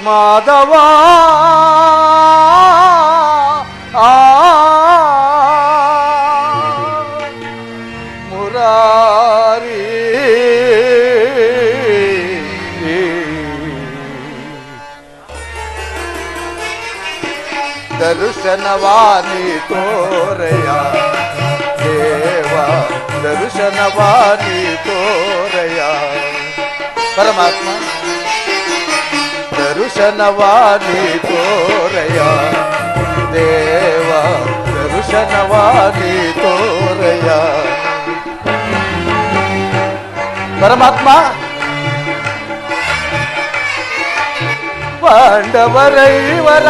ಮಾಧವ ಮುರಾರಿ ದರ್ಶನವಾನಿ ತೋರಯ ದೇವ ದರ್ಶನವಾನಿ ತೋರಯ ಪರಮಾತ್ಮ ದರ್ಶನವಾನಿ ತೋರಯ ದೇವ ದರ್ಶನವಾನಿ ತೋರಯ ಪರಮಾತ್ಮ ಪಾಂಡವರೈವರ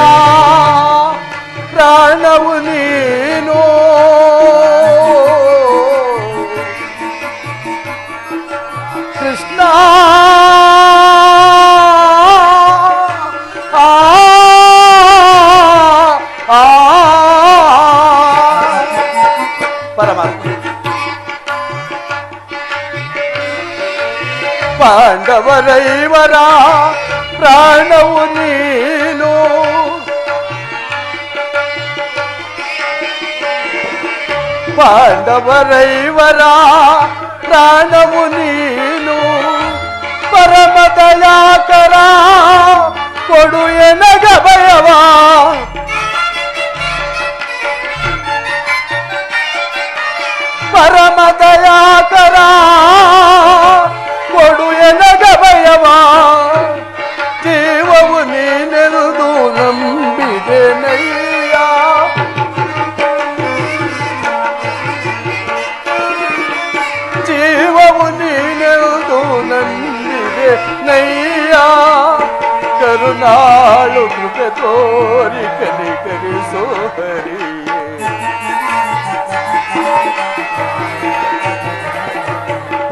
ಪ್ರಾಣವು ನೀನು ಕೃಷ್ಣ ಪರಮಾತ್ಮ ಪಾಂಡವರೈವರ ಪ್ರಾಣವು ನೀನು ಪಾಂಡವರೈವರ ಪ್ರಾಣವು ನೀನು ಪರಮ ದಯಾಕರ ಕೊಡು ಎನಗ ಭಯವ ಪರಮ ದಯಾಕರ ಕೊಡು ಎನಗ ಭಯವ ಜೀವವು ನೀನೆಂದು ನಂಬಿದೆನಯ್ಯ ಜೀವವು ನೀನೆಂದು ನಂಬಿದೆ ನಯ್ಯ ಕರುಣಾಳು ಕೃಪೆ ತೋರಿ ಕನಿಕರಿಸೋ ಹರಿಯೇ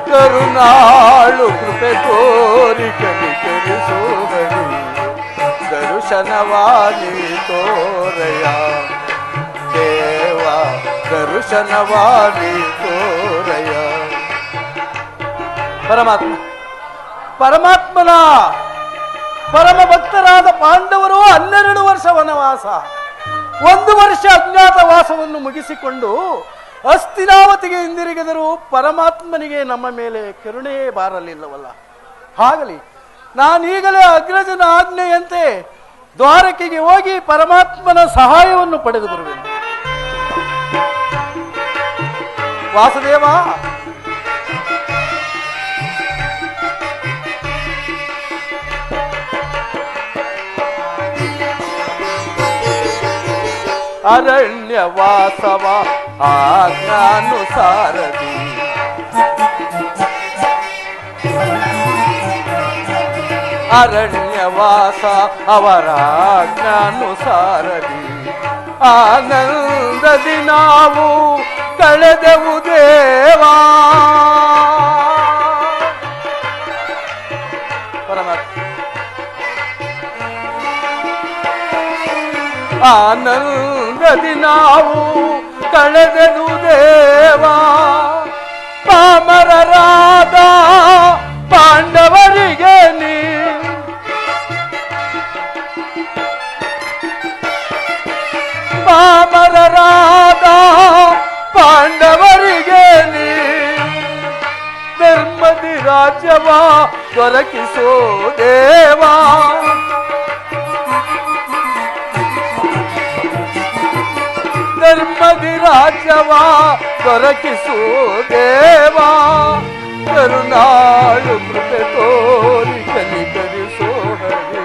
ಕರುಣಾಳು ಕೃಪೆ ತೋರಿ ಕನಿಕರಿಸೋ ಹರಿಯೇ ದರ್ಶನವಾನಿ ತೋರಯ ದೇವ ದರ್ಶನವಾನಿ ತೋರಯ ಪರಮಾತ್ಮ ಪರಮಾತ್ಮನ ಪರಮ ಭಕ್ತರಾದ ಪಾಂಡವರು 12 ವರ್ಷ ವನವಾಸ 1 ವರ್ಷ ಅಜ್ಞಾತವಾಸವನ್ನು ಮುಗಿಸಿಕೊಂಡು ಹಸ್ತಿನಾವತಿಗೆ ಹಿಂದಿರುಗಿದರೂ ಪರಮಾತ್ಮನಿಗೆ ನಮ್ಮ ಮೇಲೆ ಕರುಣೆಯೇ ಬಾರಲಿಲ್ಲವಲ್ಲ. ಆಗಲಿ ನಾನೀಗಲೇ ಅಗ್ರಜನ ಆಜ್ಞೆಯಂತೆ ದ್ವಾರಕೆಗೆ ಹೋಗಿ ಪರಮಾತ್ಮನ ಸಹಾಯವನ್ನು ಪಡೆದು ಬರುವೆನು. ವಾಸುದೇವ ಅರಣ್ಯವಾಸವ ಆಜ್ಞಾನುಸಾರದಿ ಅರಣ್ಯವಾಸ ಅವರ ಆಜ್ಞಾನುಸಾರದಿ ಆನಂದದಿ ನಾವು ಕಳೆದೆವು ದೇವಾ. ಆನಂದದಿ ನಾವು ಕಳೆದೆದು ದೇವಾ. ಪಾಮರರಾದ ಪಾಂಡವರಿಗೆ ನೀ ಪಾಮರರಾದ ಪಾಂಡವರಿಗೆ ನೀ ಧರ್ಮದಿ ರಾಜ್ಯವ ದೊರಕಿಸೋ ದೇವಾ. ಧರ್ಮದಿ ರಾಜ್ಯವ ದೊರಕಿಸೋ ದೇವಾ. ಕರುಣಾಳು ಕೃಪೆ ತೋರಿ ಕನಿಕರಿಸೋ ಹರಿಯೇ.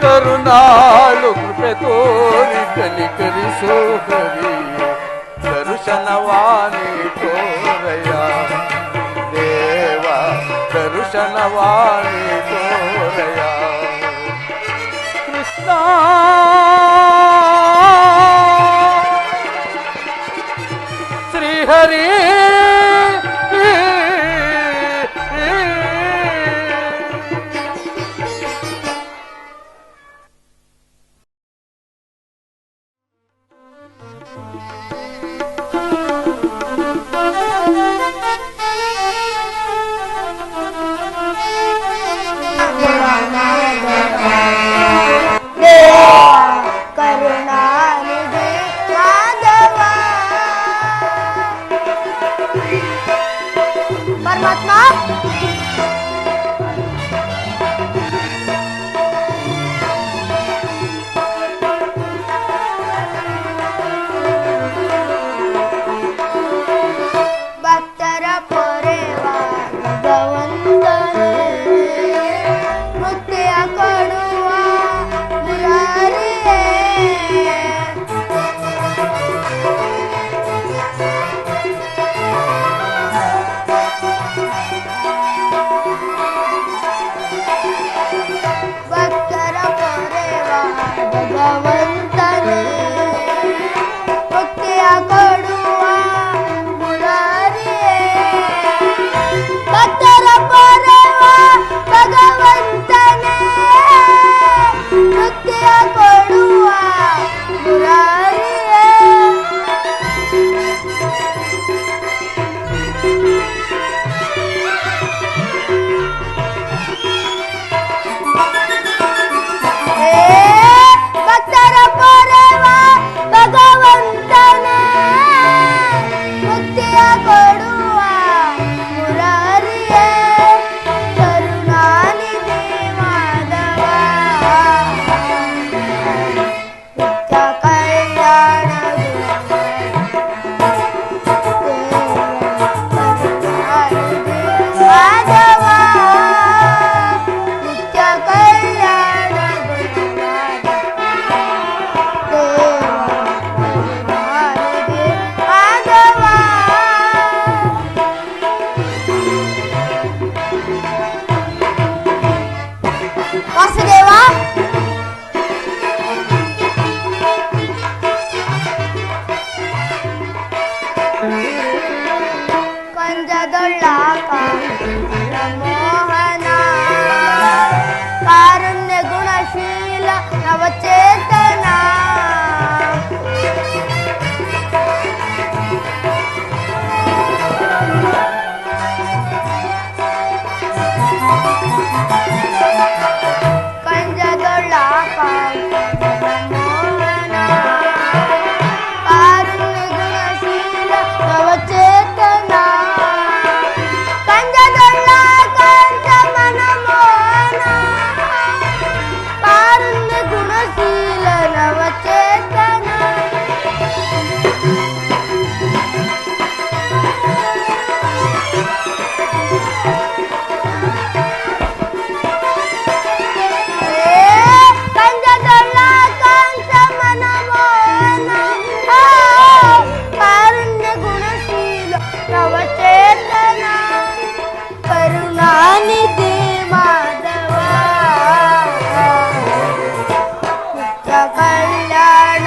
ಕರುಣಾಳು ಕೃಪೆ ತೋರಿ ಕನಿಕರಿಸೋ ಹರಿಯೇ. ದರ್ಶನವಾನಿ ತೋರಯ ದೇವ ದರ್ಶನವಾನಿ ತೋರಯ. ಕೃಷ್ಣ ಶ್ರೀಹರಿ ಭಗವಂತನೇ ಮುಕ್ತಿಯ ಕೊಡುವ ಮುರಾರಿಯೇ ಭಕ್ತರ ಪರವ ಭಗವಂತನೇ ಮುಕ್ತಿಯ ಕೊಡುವ ಮುರಾರಿಯೇ ಭಕ್ತರ ಪರವ ಭಗವಂತನೇ ಮುಕ್ತಿಯ ಕೊಡುವ ಮುರಾರಿಯೇ ಕರುಣಾನಿಧಿ ಮಾಧವ ನಿತ್ಯ ಕಲ್ಯಾಣ ಮಾಧವ ನಿತ್ಯ ಕಲ್ಯಾಣ ಮಾಧವ ವಾಸುದೇವ ಕಂಜದೊಳ್ಳ ಮೋಹನ ಕಾರುಣ್ಯ ಗುಣಶೀಲ ನವಚೇತನ ಕಂಜದೊಳ್ಳ ಮೋಹನ ಕಾರುಣ್ಯ ಗುಣಶೀಲ ನವಚೇತನ ಕಂಜದೊಳ್ಳ ಕಂಚ ಮನ ಮೋಹನ ಕಾರುಣ್ಯ ಗುಣಶೀಲ ನವಚೇತನ ಕಂಜದೊಳ್ಳ ಕಂಚ ಮನ ಮೋಹನ ಕಾರುಣ್ಯ ಗುಣಶೀಲ ನವಚೇತನ ಕರುಣಾನಿಧಿ ಮಾಧವ ನಿತ್ಯ ಕಲ್ಯಾಣ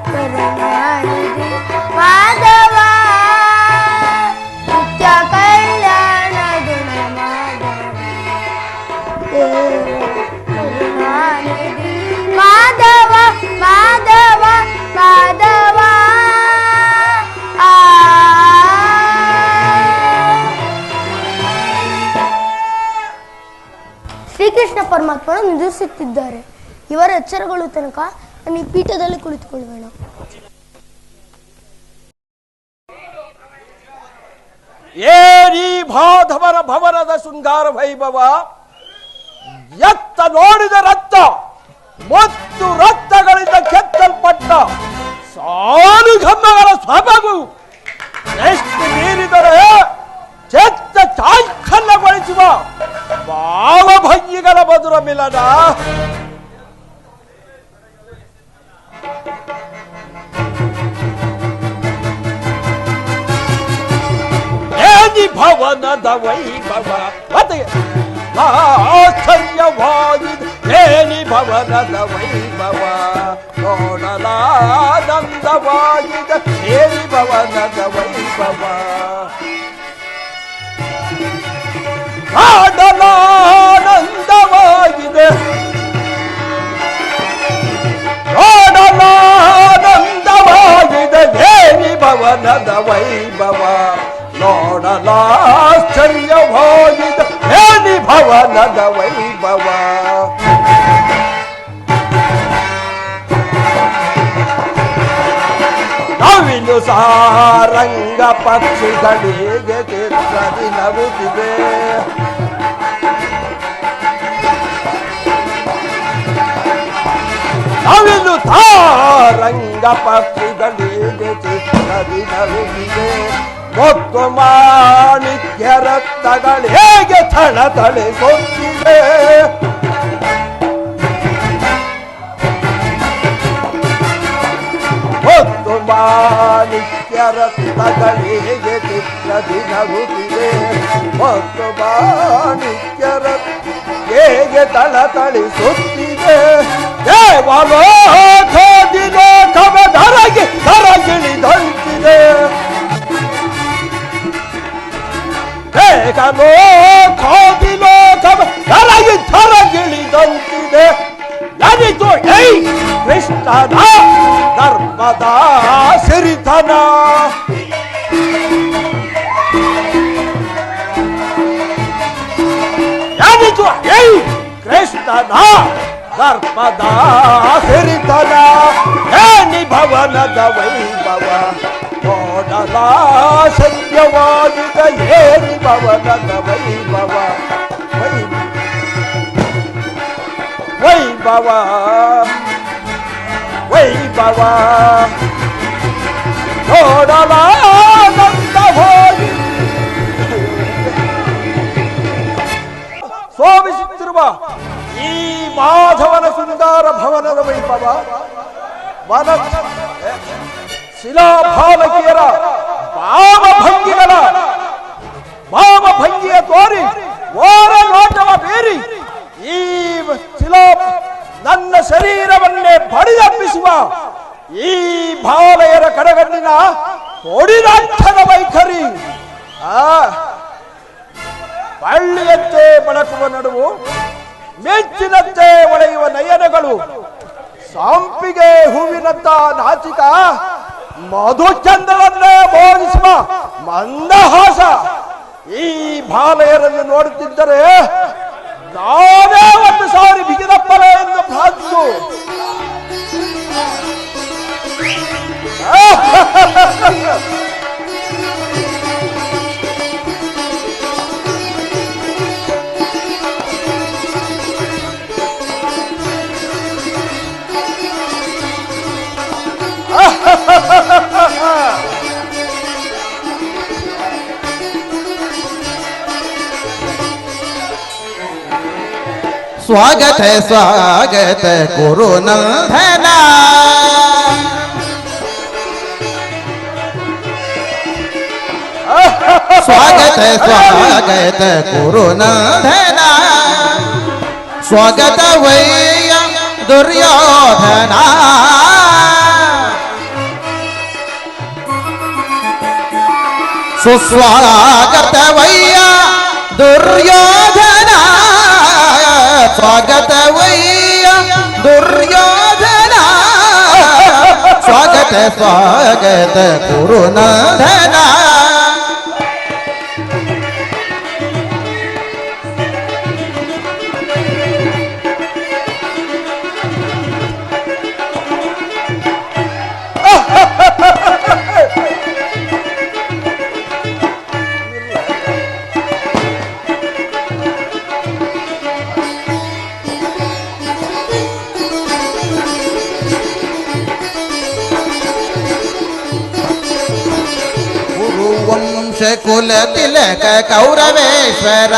ಕರುಣಾನಿಧಿ ಮಾಧವ ನಿತ್ಯ ಕಲ್ಯಾಣ ಗುಣ ಕರುಣಾನಿಧಿ ಮಾಧವ ಮಾಧವ ಮಾಧವ ಶ್ರೀಕೃಷ್ಣ ಪರಮಾತ್ಮನು ನಿದ್ರಿಸುತ್ತಿದ್ದಾರೆ. ಇವರ ಎಚ್ಚರಗಳು ತನಕ ನಾನು ಈ ಪೀಠದಲ್ಲಿ ಕುಳಿತುಕೊಳ್ಳೋಣ. ಏನಿ ಮಾಧವನ ಭವನದ ಶೃಂಗಾರ ವೈಭವ ಎತ್ತ ನೋಡಿದ ರಕ್ತ ಮತ್ತು ರಕ್ತಗಳಿಂದ ಕೆತ್ತಲ್ಪಟ್ಟ ಸಾಲು ಘಮ್ಮಗಳ ಸೊಬಗು ಎಷ್ಟು ಮೀರಿದರೆ ಚೆತ್ತ ಚಾಂಚಲ್ಯಗೊಳಿಸುವ ಭಾವಭಂಗಿಗಳ ಮಧುರ ಮಿಲನ. ಏನಿ ಭವನದ ವೈಭವ ಆಶ್ಚರ್ಯವಾಗಿದೆ. ಏನಿ ಭವನದ ವೈಭವ ನೋಡಲಾನಂದವಾಗಿದೆ. ಏನಿ ಭವನದ ವೈಭವ ನೋಡಲಾನಂದವಾಗಿದೆ. ನೋಡಲಾನಂದವಾಗಿದೆ. ಏನಿ ಭವನದ ವೈಭವ ನೋಡಲಾಶ್ಚರ್ಯವಾಗಿದೆ. ಏನಿ ಭವನದ ವೈಭವ ನವಿಲು ಸಾರಂಗ ಪಕ್ಷಿಗಳಿಗೆ ಚಿತ್ರದಿ ನಗುತ್ತಿದೆ. ನವಿಲು ಸಾರಂಗ ಪಕ್ಷಿಗಳಿಗೆ ಚಿತ್ರದಿ ನಗುತ್ತಿದೆ. ಮೊತ್ತು ಮಾಣಿಕ್ಯ ರತ್ನಗಳು ಹೇಗೆ ಥಳಥಳಿಸುತ್ತಿದೆ. ಮೊತ್ತು ಮಾಣಿಕ್ಯ ರತ್ನಗಳಿಗೆ ಚಿತ್ರದಿ ನಗುತ್ತಿದೆ. ಮೊತ್ತು ಮಾಣಿಕ್ಯ ರತ್ನ ಹೇಗೆ ತಳತಳಿಸುತ್ತಿದೆ ದೇವಲೋಕದಿ ಲೋಕವ ಧರಗಿಳಿದಂತಿದೆ ಲೋಕದಿ ಲೋಕವ ಧರಗಿಳಿದಂತಿದೆ ಯಾರಿತು ಐ ಕೃಷ್ಣನ ಧರ್ಮದ ಸಿರಿತನ ಯಾರಿತು ಐ ಕೃಷ್ಣನ ಧರ್ಮದ ಸಿರಿತನ ಏನಿ ಭವನದ ವೈಭವ ನೋಡಲ ಸತ್ಯವಾದಿದ ಏನಿ ಭವನದ ವೈಭವ ವೈಭವ ವೈಭವ ನೋಡಲ ನಂದ ಹೋಗಿ ಶೋಭಿಸುತ್ತಿರುವ ಈ ಮಾಧವನ ಸುಂದರ ಭವನದ ವೈಭವ ವನ ಶಿಲಾಭಾಲಕಿಯರ ಭಾವಭಂಗಿಯ ತೋರಿ ಓರ ನೋಟವ ಬೀರಿ ಈ ಶಿಲಾ ನನ್ನ ಶರೀರವನ್ನೇ ಬಡಿದಪ್ಪಿಸುವ ಈ ಭಾವಲೆಯರ ಕಡೆಗಣ್ಣಿನ ಹೊಡಿದಾಟದ ವೈಖರಿ ಬಳ್ಳಿಯಂತೆ ಬಳಕುವ ನಡುವು ಮೆಚ್ಚಿನಂತೆ ಒಳೆಯುವ ನಯನಗಳು ಸಂಪಿಗೆ ಹೂವಿನಂತ ನಾಚಿಕ ಮಧುಚಂದ್ರನನ್ನೇ ಮೋಹಿಸುವ ಮಂದಹಾಸ ಈ ಬಾಲೆಯರನ್ನು ನೋಡುತ್ತಿದ್ದರೆ ನಾನೇ ಒಂದು ಸಾರಿ ಬಿಗಿದಪ್ಪಲೆ ಎಂದು ಭಾವಿಸು स्वागत है स्वागत गुरु नंदना स्वागत है स्वागत गुरु नंदना स्वागत वैया दुर्योधना सुस्वागत वैया दुर्योधना स्वागत वैया दुर्योधना स्वागत स्वागत गुरुनंदना कुल तिलक कौरवेश्वर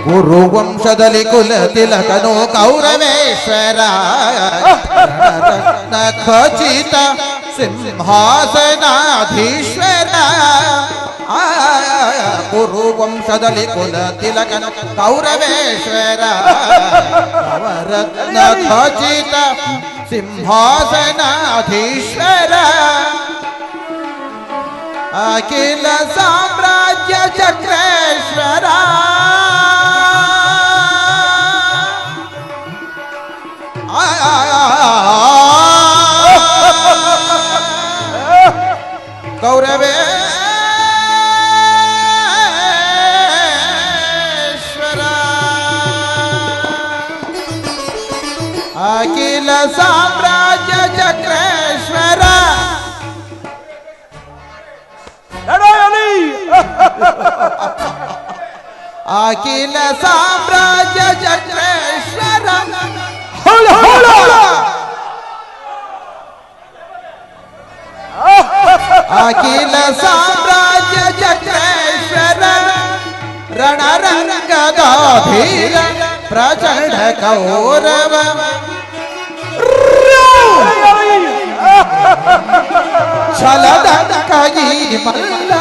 गुरुवंशदली कुल तिलकनो कौरवेश्वर खचित सिंहासनाधीश्वर गुरुवंशदली कुल तिलकन कौरवेश्वर नवरत्न खचित सिंहासनाधीश्वर अखिल साम्राज्य चक्रेश्वर कौरवेश्वर अखिल साम्राज्य चक्रेश्वर अखिल साम्राज्य चक्रेश्वर अखिल साम्राज्य चक्रेश्वर रणरंगधीर प्रचंड कौरव छलदंकगी मल्ल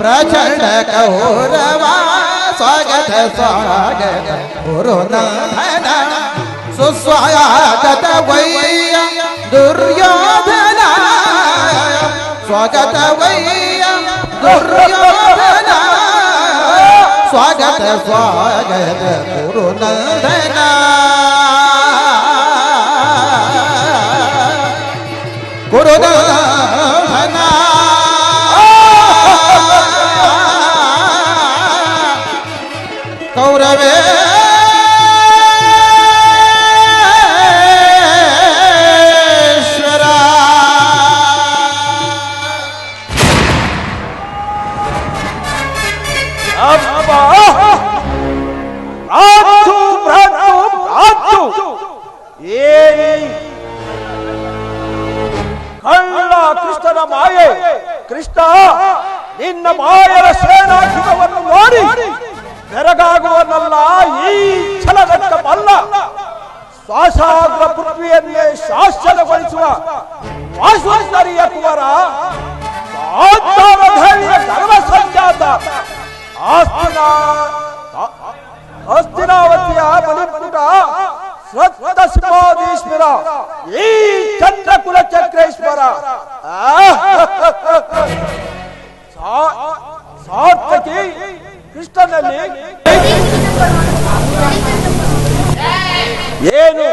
ಪ್ರಚಂಡ ಕೌರವ ಸ್ವಾಗತ ಸ್ವಾಗತ ಗುರುನಾಥನ ಸುಸ್ವಾಗತ ವೈಯ ದುರ್ಯೋಧನ ಸ್ವಾಗತ ವೈಯ ದುರ್ಯೋಧನ ಸ್ವಾಗತ ಸ್ವಾಗತ ಗುರುನಂದನ ಗುರುನಂದನ ಕೌರವೇ ಕಳ್ಳ ಕೃಷ್ಣನ ಮಾಯೆ. ಕೃಷ್ಣ ನಿನ್ನ ಮಾಯರ ಸೇನಾಧಿಪವನ್ನು ನೋಡಿ ಬೆರಗಾಗುವನಲ್ಲ ಈ ಛಲಗಟ್ಟ ಮಲ್ಲ. ಶ್ವಾಸಾಗ್ರ ಪೃಥ್ವಿಯನ್ನೇ ಶಾಸನಗೊಳಿಸುವ ವಾಸುಂದರಿಯ ಕುವರ ಧೈರ್ಯ ಧರ್ಮ ಸಂಜಾತ ಹಸ್ತಿನಾವತಿಯ ಬಲಿಪುಟ ಸ್ವಸ್ಥ ಸಿಂಹಾಧೀಶ್ವರ ಈ ಚಂದ್ರಕುಲ ಚಕ್ರೇಶ್ವರ ಸಾರ್ಥಕಿ ಕೃಷ್ಣನಲ್ಲಿ ಏನು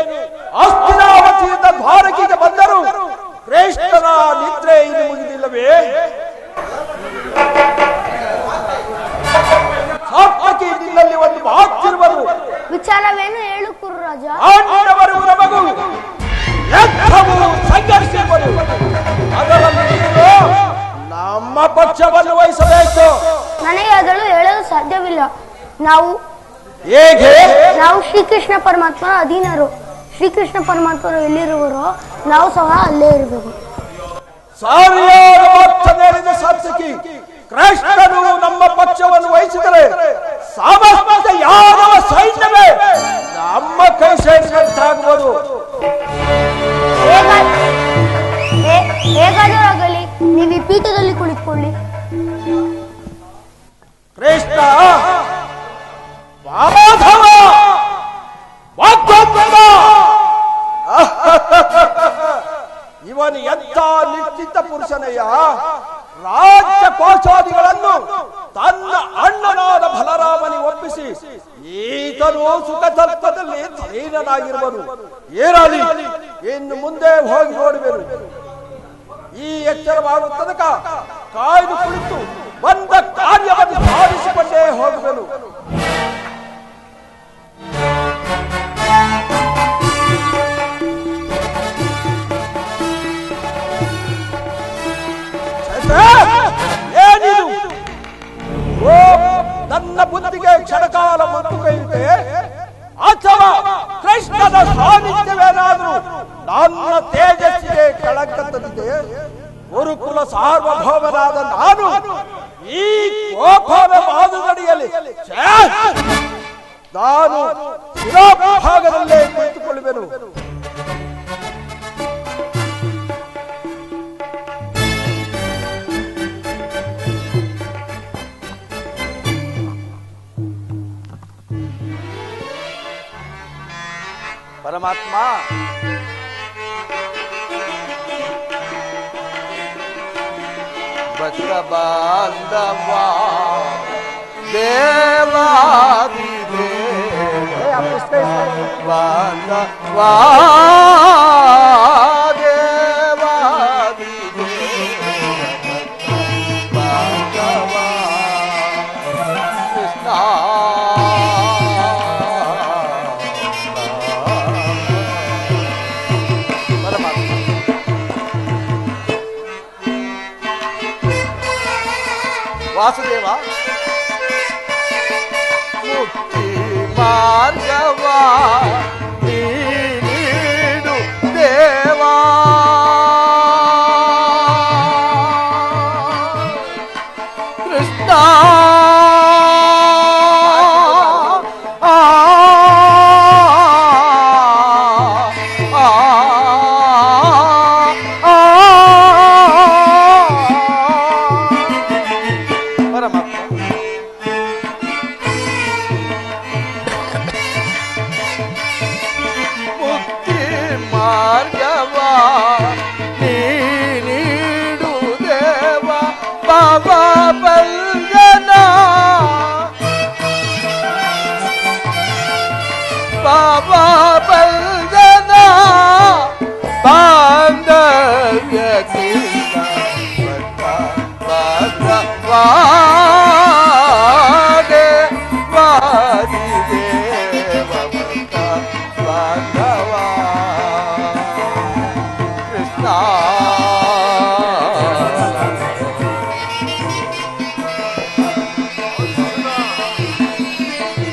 ಹಸ್ತಿನಾವತಿಯಿಂದ ದ್ವಾರಕಿಗೆ ಬಂದರು ಕೃಷ್ಣನ ನಿದ್ರೆ ಇಲ್ಲಿ ಮುಗಿದಿಲ್ಲವೇ? ಸಾರ್ಥಕಿ ನಿನ್ನಲ್ಲಿ ಒಂದು ಮಾತಿರುವರು. ವಿಚಾರವೇನು ಹೇಳು ಕುರುರಾಜ. ಆಂಡವರು ನಮಗೂ ಯುದ್ಧವು ಸಂಘರ್ಷಿಸುವರು. ಅದರಲ್ಲಿ ನೀನು ನಮ್ಮ ಪಕ್ಷವನ್ನು ವಹಿಸಬೇಕು. ನನಗೆ ಅದನ್ನು ಹೇಳಲು ಸಾಧ್ಯವಿಲ್ಲ. ನಾವು ಹೇಗೆ? ನಾವು ಶ್ರೀಕೃಷ್ಣ ಪರಮಾತ್ಮನ ಅಧೀನರು. ಶ್ರೀಕೃಷ್ಣ ಪರಮಾತ್ಮರು ಎಲ್ಲಿರುವರೋ ನಾವು ಸಹ ಅಲ್ಲೇ ಇರಬೇಕು. ಸಾರಿಯಾದ ಮಾತನಾಡಿದ ಸಾರ್ಥಕಿ ಕೃಷ್ಣನು ನಮ್ಮ ಪಕ್ಷವನ್ನು ವಹಿಸಿದರೆ ಸಮಸ್ತ ಯಾದವ ಸೈನ್ಯವೇ ನಮ್ಮ ಕೈ ಸೇರಿದಂತಾಗುವುದು. ಹೇಗಾದರೂ ಆಗಲಿ ನೀವು ಈ ಪೀಠದಲ್ಲಿ ಕುಳಿತುಕೊಳ್ಳಿ. ಕೃಷ್ಣ ಮಾಧವ ಇವನು ಎಂಥ ನಿಶ್ಚಿತ ಪುರುಷನಯ್ಯ. ರಾಜ್ಯ ಕೋಶಾದಿಗಳನ್ನು ತನ್ನ ಅಣ್ಣನಾದ ಬಲರಾಮನಿಗೆ ಒಪ್ಪಿಸಿ ಈತನು ಸುಖ ತತ್ವದಲ್ಲಿ ತಲೀನನಾಗಿರುವನು. ಏರಾಲಿ ಇನ್ನು ಮುಂದೆ ಹೋಗಿ ನೋಡುವೆನು. ಈ ಎಚ್ಚರವಾಗುವ ತನಕ ಕಾಯ್ದು ಕುಳಿತು ಬಂದ ಕಾರ್ಯವನ್ನು ಸಾಧಿಸಿಕೊಂಡೇ ಹೋಗುವೆನು. ಏನಿದು? ಓ ನನ್ನ ಬುದ್ಧಿಗೆ ಕ್ಷಣಕಾಲ ಮತ್ತು ಕೈಯಿದೆ ಅಥವಾ ಕೃಷ್ಣನ ಸಾನ್ನಿಧ್ಯವೇನಾದರೂ ನನ್ನ ತೇಜಸ್ಸಿಗೆ ಕಳಂಕ ತಂದಿದೆ. ಗುರುಕುಲ ಸಾರ್ವಭೌಮನಾದ ನಾನು ಈ ಕೋಪದ ಬಾದುಗಡಿಯಲ್ಲಿ ನಾನು ಶಿರೋಭಾಗದಲ್ಲೇ ಕುಳಿತುಕೊಳ್ಳುವೆನು. ಪರಮಾತ್ಮ ಭಕ್ತ ಬಾಂಧವ ದೇವಾದಿ ಬಾಂಧವ ದೇವಾದಿ ಬಾಂಧವ ಕೃಷ್ಣ ವಾಸುದೇವ ಮುಕ್ತಿ ಮಾರ್ಗವ ನೀಡು ದೇವಾ ಕೃಷ್ಣ ಪಂಜನ ಬಾಬಾ ಪಂಜನ ಬಾಂಧವ್ಯದಿಂದ ವಾದೆ ವಾದಿದೇವ ಬಾಂಧವ ಕೃಷ್ಣ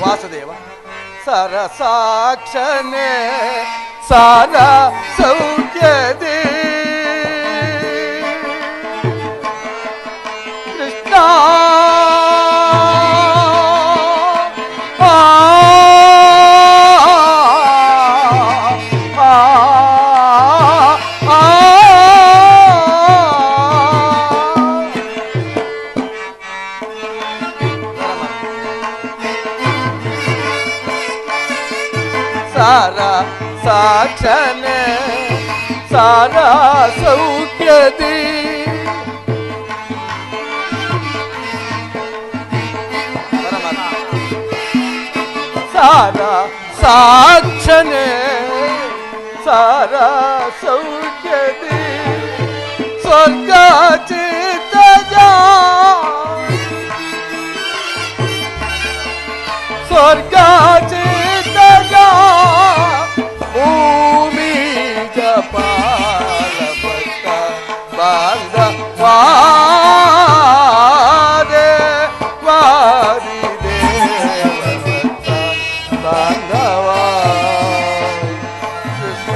ವಾಸುದೇವ ಸರಸಾಕ್ಷನೆ ಸಾರ ಸೌಖ್ಯದಿ ಕೃಷ್ಣ ಸಾರ ಸಾಕ್ಷನೆ ಸಾರ ಸೌಖ್ಯದಿ ಸಾರ ಸಾಕ್ಷನೆ ಸಾರ ಸೌಖ್ಯದಿ ಸ್ವರ್ಗ ಚಿತ್ತಜ ಸ್ವರ್ಗ ಚಿತ್ತಜ ಭೂಮಿ ಜಪಾಲ ಭಕ್ತ ಬಾಂಧವಾದೆ ವಾದಿದೇವ ಭಕ್ತ ಬಾಂಧವ ಕೃಷ್ಣ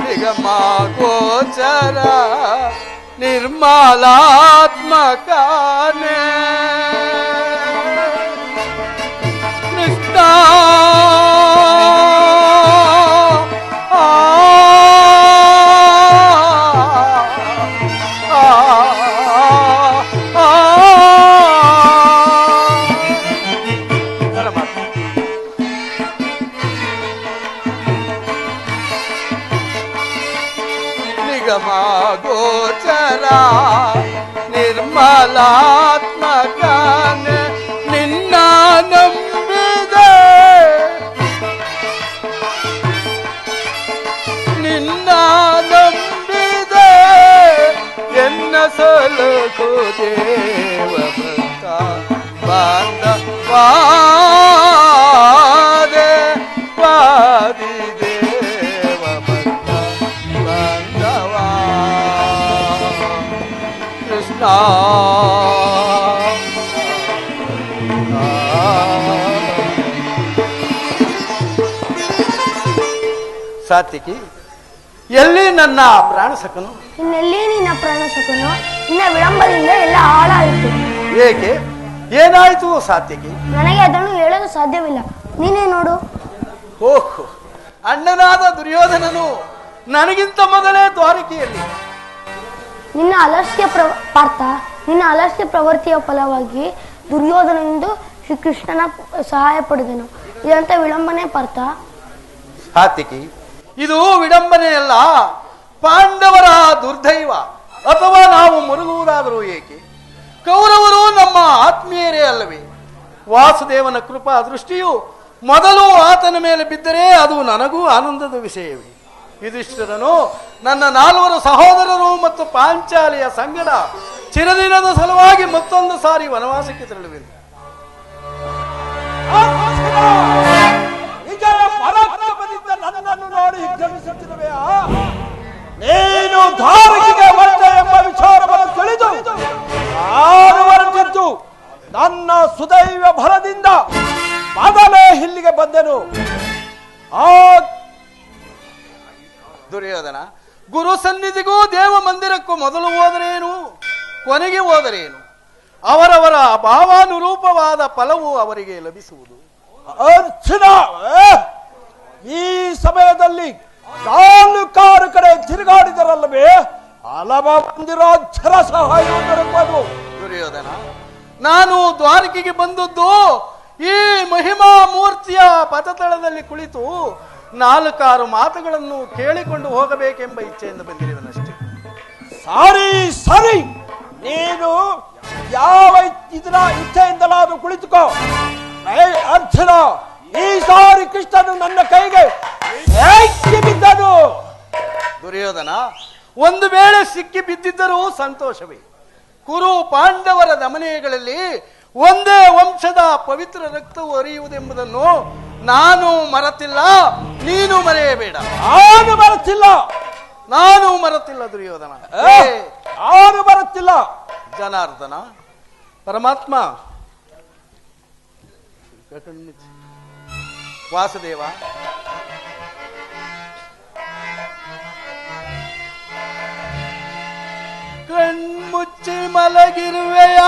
ನಿಗಮ ಗೋಚರ ನಿರ್ಮಲಾತ್ಮಕನೆ ಕೃಷ್ಣ ನಿಗಮ ಗೋಚರ ನಿರ್ಮಲಾತ್ಮಕನ ನಿನ್ನ ನಂಬಿದೆ ನಿನ್ನ ನಂಬಿದೆ ಎನ್ನ ಸಲುಕು ದೇವ ಭಕ್ತ ಬಾಂಧವಾದೆ ವಾದಿದೇವ ಭಕ್ತ ಬಾಂಧವ ಕೃಷ್ಣ ಸಾತ್ವಿಕಿ ಎಲ್ಲಿ ನನ್ನ ಪ್ರಾಣ ಸಖನು ಇನ್ನೆಲ್ಲಿ ನಿನ್ನ ಪ್ರಾಣ ಸಖನು ನಿನ್ನ ವಿಳಂಬದಿಂದ ಎಲ್ಲ ಹಾಳಾಯಿತು ಏಕೆ ಏನಾಯ್ತು ಸಾತ್ವಿಕಿ ನನಗೆ ಅದನ್ನು ಹೇಳಲು ಸಾಧ್ಯವಿಲ್ಲ ನೀನೇ ನೋಡು ಓಹ್ ಅಣ್ಣನಾದ ದುರ್ಯೋಧನನು ನನಗಿಂತ ಮೊದಲೇ ದ್ವಾರಕೆಯಲ್ಲಿ ನಿನ್ನ ಅಲಸ್ಯ ಪಾರ್ಥ ನಿನ್ನ ಅಲಸ್ಯ ಪ್ರವೃತ್ತಿಯ ಫಲವಾಗಿ ದುರ್ಯೋಧನನಿಂದ ಶ್ರೀಕೃಷ್ಣನ ಸಹಾಯ ಪಡೆದನು ಇದಂತ ವಿಳಂಬನೆ ಪಾರ್ಥ ಸಾತ್ವಿಕಿ ಇದು ವಿಡಂಬನೆಯಲ್ಲ ಪಾಂಡವರ ದುರ್ದೈವ ಅಥವಾ ನಾವು ಮುರುಗುವುದಾದರೂ ಏಕೆ ಕೌರವರು ನಮ್ಮ ಆತ್ಮೀಯರೇ ಅಲ್ಲವೇ ವಾಸುದೇವನ ಕೃಪಾ ದೃಷ್ಟಿಯು ಮೊದಲು ಆತನ ಮೇಲೆ ಬಿದ್ದರೆ ಅದು ನನಗೂ ಆನಂದದ ವಿಷಯವೇ ಯುಧಿಷ್ಠಿರನು ನನ್ನ 4 ಸಹೋದರರು ಮತ್ತು ಪಾಂಚಾಲಿಯ ಸಂಗಡ ಚಿರದಿನದ ಸಲುವಾಗಿ ಮತ್ತೊಂದು ಸಾರಿ ವನವಾಸಕ್ಕೆ ತೆರಳುವೆನು ನನ್ನನ್ನು ನೋಡಿ ಗಮನಿಸುತ್ತಿರುವೆಯಾ ನೀನು ಧಾರಕಿಗೆ ವರ್ತ ಎಂಬ ವಿಚಾರವನ್ನು ತಿಳಿದು ನಾನು ಹೊರಟಿದ್ದು ನನ್ನ ಸುದೈವ ಫಲದಿಂದ ಮೊದಲೇ ಇಲ್ಲಿಗೆ ಬಂದೆನು. ಆ ದುರ್ಯೋಧನ ಗುರು ಸನ್ನಿಧಿಗೂ ದೇವ ಮಂದಿರಕ್ಕೂ ಮೊದಲು ಹೋದರೇನು ಕೊನೆಗೆ ಹೋದರೇನು ಅವರವರ ಭಾವಾನುರೂಪವಾದ ಫಲವು ಅವರಿಗೆ ಲಭಿಸುವುದು. ಅರ್ಚನ ಈ ಸಮಯದಲ್ಲಿ 4 ಕಡೆ ತಿರುಗಾಡಿದರಲ್ಲವೇ ಹಲವ ಮಂದಿರಾಕ್ಷರ ಸಹಾಯವು ದೊರಕುವುದು. ದುರ್ಯೋಧನ ನಾನು ದ್ವಾರಕೆಗೆ ಬಂದದ್ದು ಈ ಮಹಿಮಾ ಮೂರ್ತಿಯ ಪಥತಳದಲ್ಲಿ ಕುಳಿತು ನಾಲ್ಕಾರು ಮಾತುಗಳನ್ನು ಕೇಳಿಕೊಂಡು ಹೋಗಬೇಕೆಂಬ ಇಚ್ಛೆಯಿಂದ ಬಂದಿರುವನಷ್ಟೇ. ಸಾರಿ ಸರಿ, ನೀನು ಯಾವ ಇದರ ಇಚ್ಛೆಯಿಂದಲಾದ್ರೂ ಕುಳಿತುಕೋ. ಅರ್ಜುನ, ಈ ಸಾರಿ ಕೃಷ್ಣನು ನನ್ನ ಕೈಗೆ ಏಕೆ ಬಿದ್ದನು? ದುರ್ಯೋಧನ, ಒಂದು ವೇಳೆ ಸಿಕ್ಕಿ ಬಿದ್ದಿದ್ದರೂ ಸಂತೋಷವೇ. ಕುರು ಪಾಂಡವರ ದಮನೆಗಳಲ್ಲಿ ಒಂದೇ ವಂಶದ ಪವಿತ್ರ ರಕ್ತವು ಹರಿಯುವುದೆಂಬುದನ್ನು ನಾನು ಮರೆತಿಲ್ಲ, ನೀನು ಮರೆಯಬೇಡ. ನಾನು ಮರೆತಿಲ್ಲ ದುರ್ಯೋಧನ, ನಾನು ಮರೆತಿಲ್ಲ. ಜನಾರ್ದನ, ಪರಮಾತ್ಮ, ವಾಸುದೇವ, ಕಣ್ಮುಚ್ಚಿ ಮಲಗಿರುವೆಯ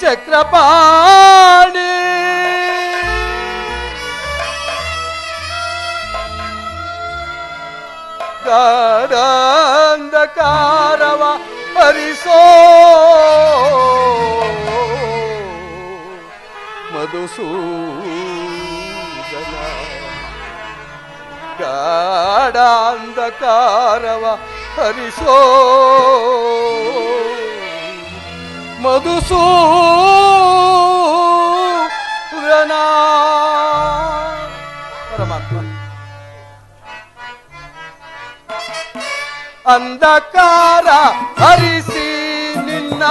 ಚಕ್ರಪಾಣಿ, ಗಾಢಾಂಧಕಾರವ ಹರಿಸೋ ಮಧುಸೂದನ, ಗಾಢಾಂಧಕಾರವ ಹರಿಸೋ ಮಧುಸೂದನ. ಪರಮಾತ್ಮ, ಅಂಧಕಾರ ಹರಿಸಿ ನಿನ್ನ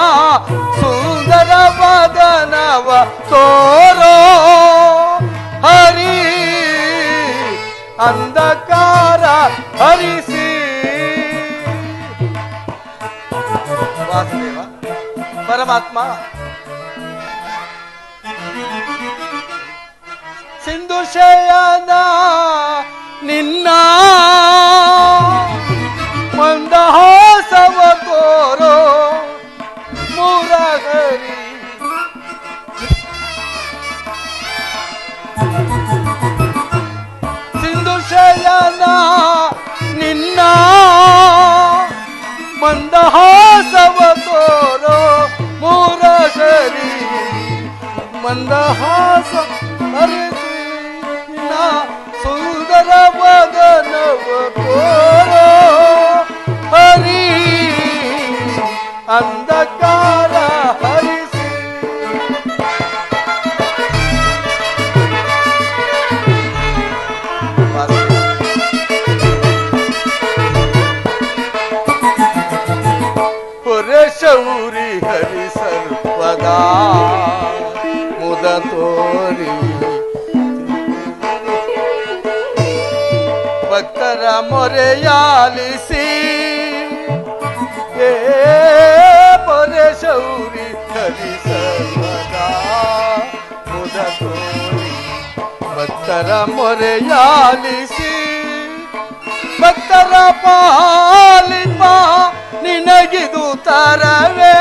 ಸುಂದರ ವದನವ ತೋರೋ ಹರಿ, ಅಂಧಕಾರ ಹರಿಸಿ. ವಾಸುದೇವ, ಪರಮಾತ್ಮ, ಸಿಂಧು ಶಯನ ನಿನ್ನ ಮಂದಹಾಸವ ತೋರೋ ಮುರಹರಿ, ಸಿಂಧು ಶಯನ ನಿನ್ನ ಮಂದಹಾಸವ ತೋರೋ ಮುರಹರಿ, ಮಂದಹಾಸ ಹರಿಸಿ ನಿನ್ನ ಸುಂದರ ವದನವ ತೋರೋ ಹರಿ, ಅಂಧಕಾರ ಹರಿಸಿ. ಶೌರಿ ಹರಿಸರ್ವದ ಮುದ ತೋರಿ, ಭಕ್ತರ ಮೊರೆಯಾಲಿಸಿ ಪೊರೆ ಶೌರಿ ಹರಿಸರ್ವದ ಮುದ ತೋರಿ, ಭಕ್ತರ ಮೊರೆಯಾಲಿಸಿ ಭಕ್ತರ ಪಾಲಿಪ ನಿನಗಿದು ತರವೇ.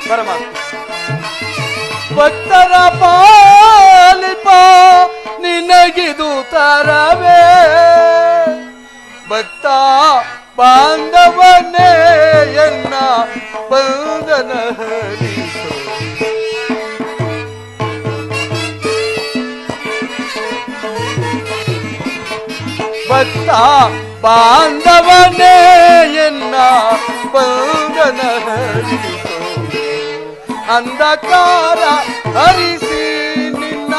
ಪರಮಾತ್ಮ, ಭಕ್ತರ ಪಾಲಿಪ ನಿನಗಿದು ತರವೇ, ಭಕ್ತ ಬಾಂಧವನೇ ಎನ್ನ ಬಂಧನ ಹರಿಸೋ. ಭಕ್ತ ಬಾಂಧವನೇ ಎನ್ನ ಬಂಧನ ಹರಿಸೋ, ಅಂಧಕಾರ ಹರಿಸಿ ನಿನ್ನ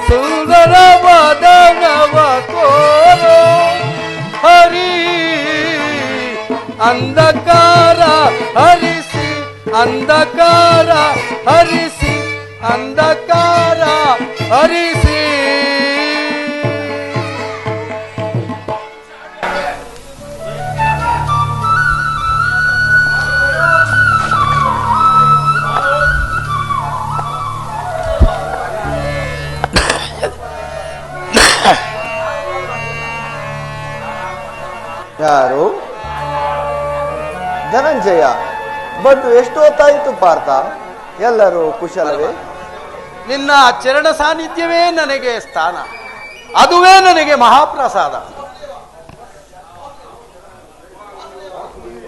ಸುಂದರ ವದನವ ತೋರೋ ಹರಿ, ಅಂಧಕಾರ ಹರಿಸಿ, ಅಂಧಕಾರ ಹರಿಸಿ, ಅಂಧಕಾರ ಹರಿಸಿ. ಯಾರು? ಧನಂಜಯ, ಬಂದು ಎಷ್ಟು ಹೊತ್ತಾಯಿತು ಪಾರ್ಥ? ಎಲ್ಲರೂ ಕುಶಲವೇ? ನಿನ್ನ ಚರಣ ಸಾನ್ನಿಧ್ಯವೇ ನನಗೆ ಸ್ಥಾನ, ಅದುವೇ ನನಗೆ ಮಹಾಪ್ರಸಾದ.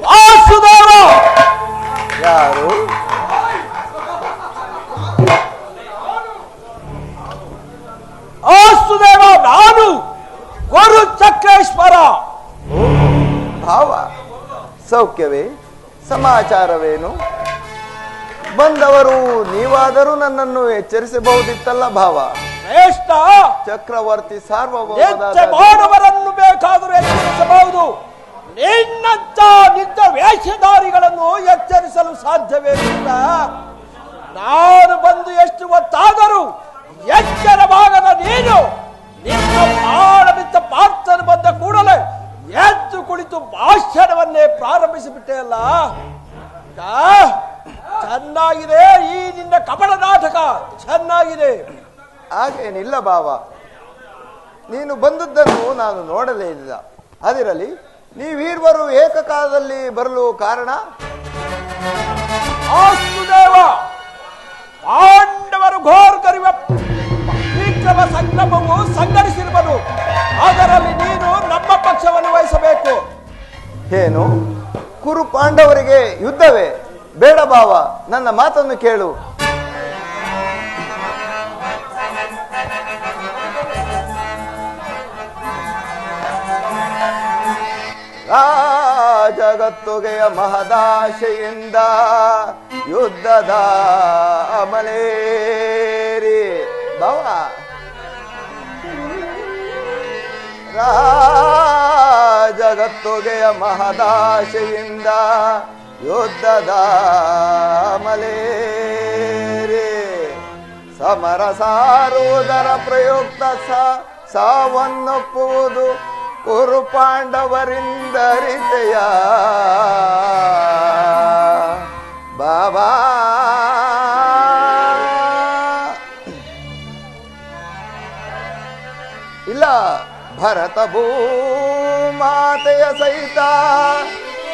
ವಾಸುದೇವ, ಯಾರು? ಆಸ್ತುದೇವ, ನಾನು ಗುರು ಚಕ್ರೇಶ್ವರ. ಭಾವ, ಸೌಖ್ಯವೇ? ಸಮಾಚಾರವೇನು? ಬಂದವರು ನೀವಾದರೂ ನನ್ನನ್ನು ಎಚ್ಚರಿಸಬಹುದಿತ್ತಲ್ಲ ಭಾವ. ಶ್ರೇಷ್ಠ, ಚಕ್ರವರ್ತಿ ಹೆಚ್ಚೆ ಸಾರ್ವಭೌಮರಾದ ಮಾಡುವರನ್ನು ಬೇಕಾದರೂ ಎಚ್ಚರಿಸಬಹುದು. ನಿನ್ನಂತ ನಿಜ ವೇಷಧಾರಿಗಳನ್ನು ಎಚ್ಚರಿಸಲು ಸಾಧ್ಯವೇ ಇಲ್ಲ. ನಾನು ಬಂದು ಎಷ್ಟು ಹೊತ್ತಾದರೂ ಎಚ್ಚರವಾಗದ ನೀನು ನಿನ್ನ ಪ್ರಾಣವಿದ್ದ ಪಾರ್ಥನು ಬಂದ ಕೂಡಲೇ ಎದ್ದು ಕುಳಿತು ಭಾಷಣವನ್ನೇ ಪ್ರಾರಂಭಿಸಿಬಿಟ್ಟೆಯಲ್ಲ. ಚೆನ್ನಾಗಿದೆ ಈ ನಿನ್ನ ಕಪಟ ನಾಟಕ, ಚೆನ್ನಾಗಿದೆ. ಹಾಗೇನಿಲ್ಲ ಭಾವ, ನೀನು ಬಂದದ್ದನ್ನು ನಾನು ನೋಡಲೇ ಇಲ್ಲ. ಅದಿರಲಿ, ನೀವೀರ್ವರು ಏಕಕಾಲದಲ್ಲಿ ಬರಲು ಕಾರಣ? ಆಸ್ತುದೇವ, ಪಾಂಡವರು ಘೋರ ಕರಿವ ವಿಕ್ರಮ ಸಂಗ್ರಮವು ಸಂಘಟಿಸಿರುವುದು. ಅದರಲ್ಲಿ ನೀನು ನಮ್ಮ ಪಕ್ಷವನ್ನು ವಹಿಸಬೇಕು. ಏನು, ಕುರು ಪಾಂಡವರಿಗೆ ಯುದ್ಧವೇ? ಬೇಡ ಭಾವ, ನನ್ನ ಮಾತನ್ನು ಕೇಳು. ಜಗತ್ತೊಗೆಯ ಮಹದಾಶೆಯಿಂದ ಯುದ್ಧದ ಅಮಲೇರಿ ಭಾವ. ಜಗತ್ತೊಗೆಯ ಮಹದಾಶೆಯಿಂದ ಯುದ್ಧದ ಅಮಲೇರಿ ಸಮರ ಸಾರುವುದರ ಪ್ರಯುಕ್ತ ಸಾವನ್ನಪ್ಪುವುದು ಕುರು ಪಾಂಡವರಿಂದರಿತೆಯ ಬಾಬಾ. ಇಲ್ಲ, ಭರತ ಭೂಮಾತೆಯ ಸಹಿತ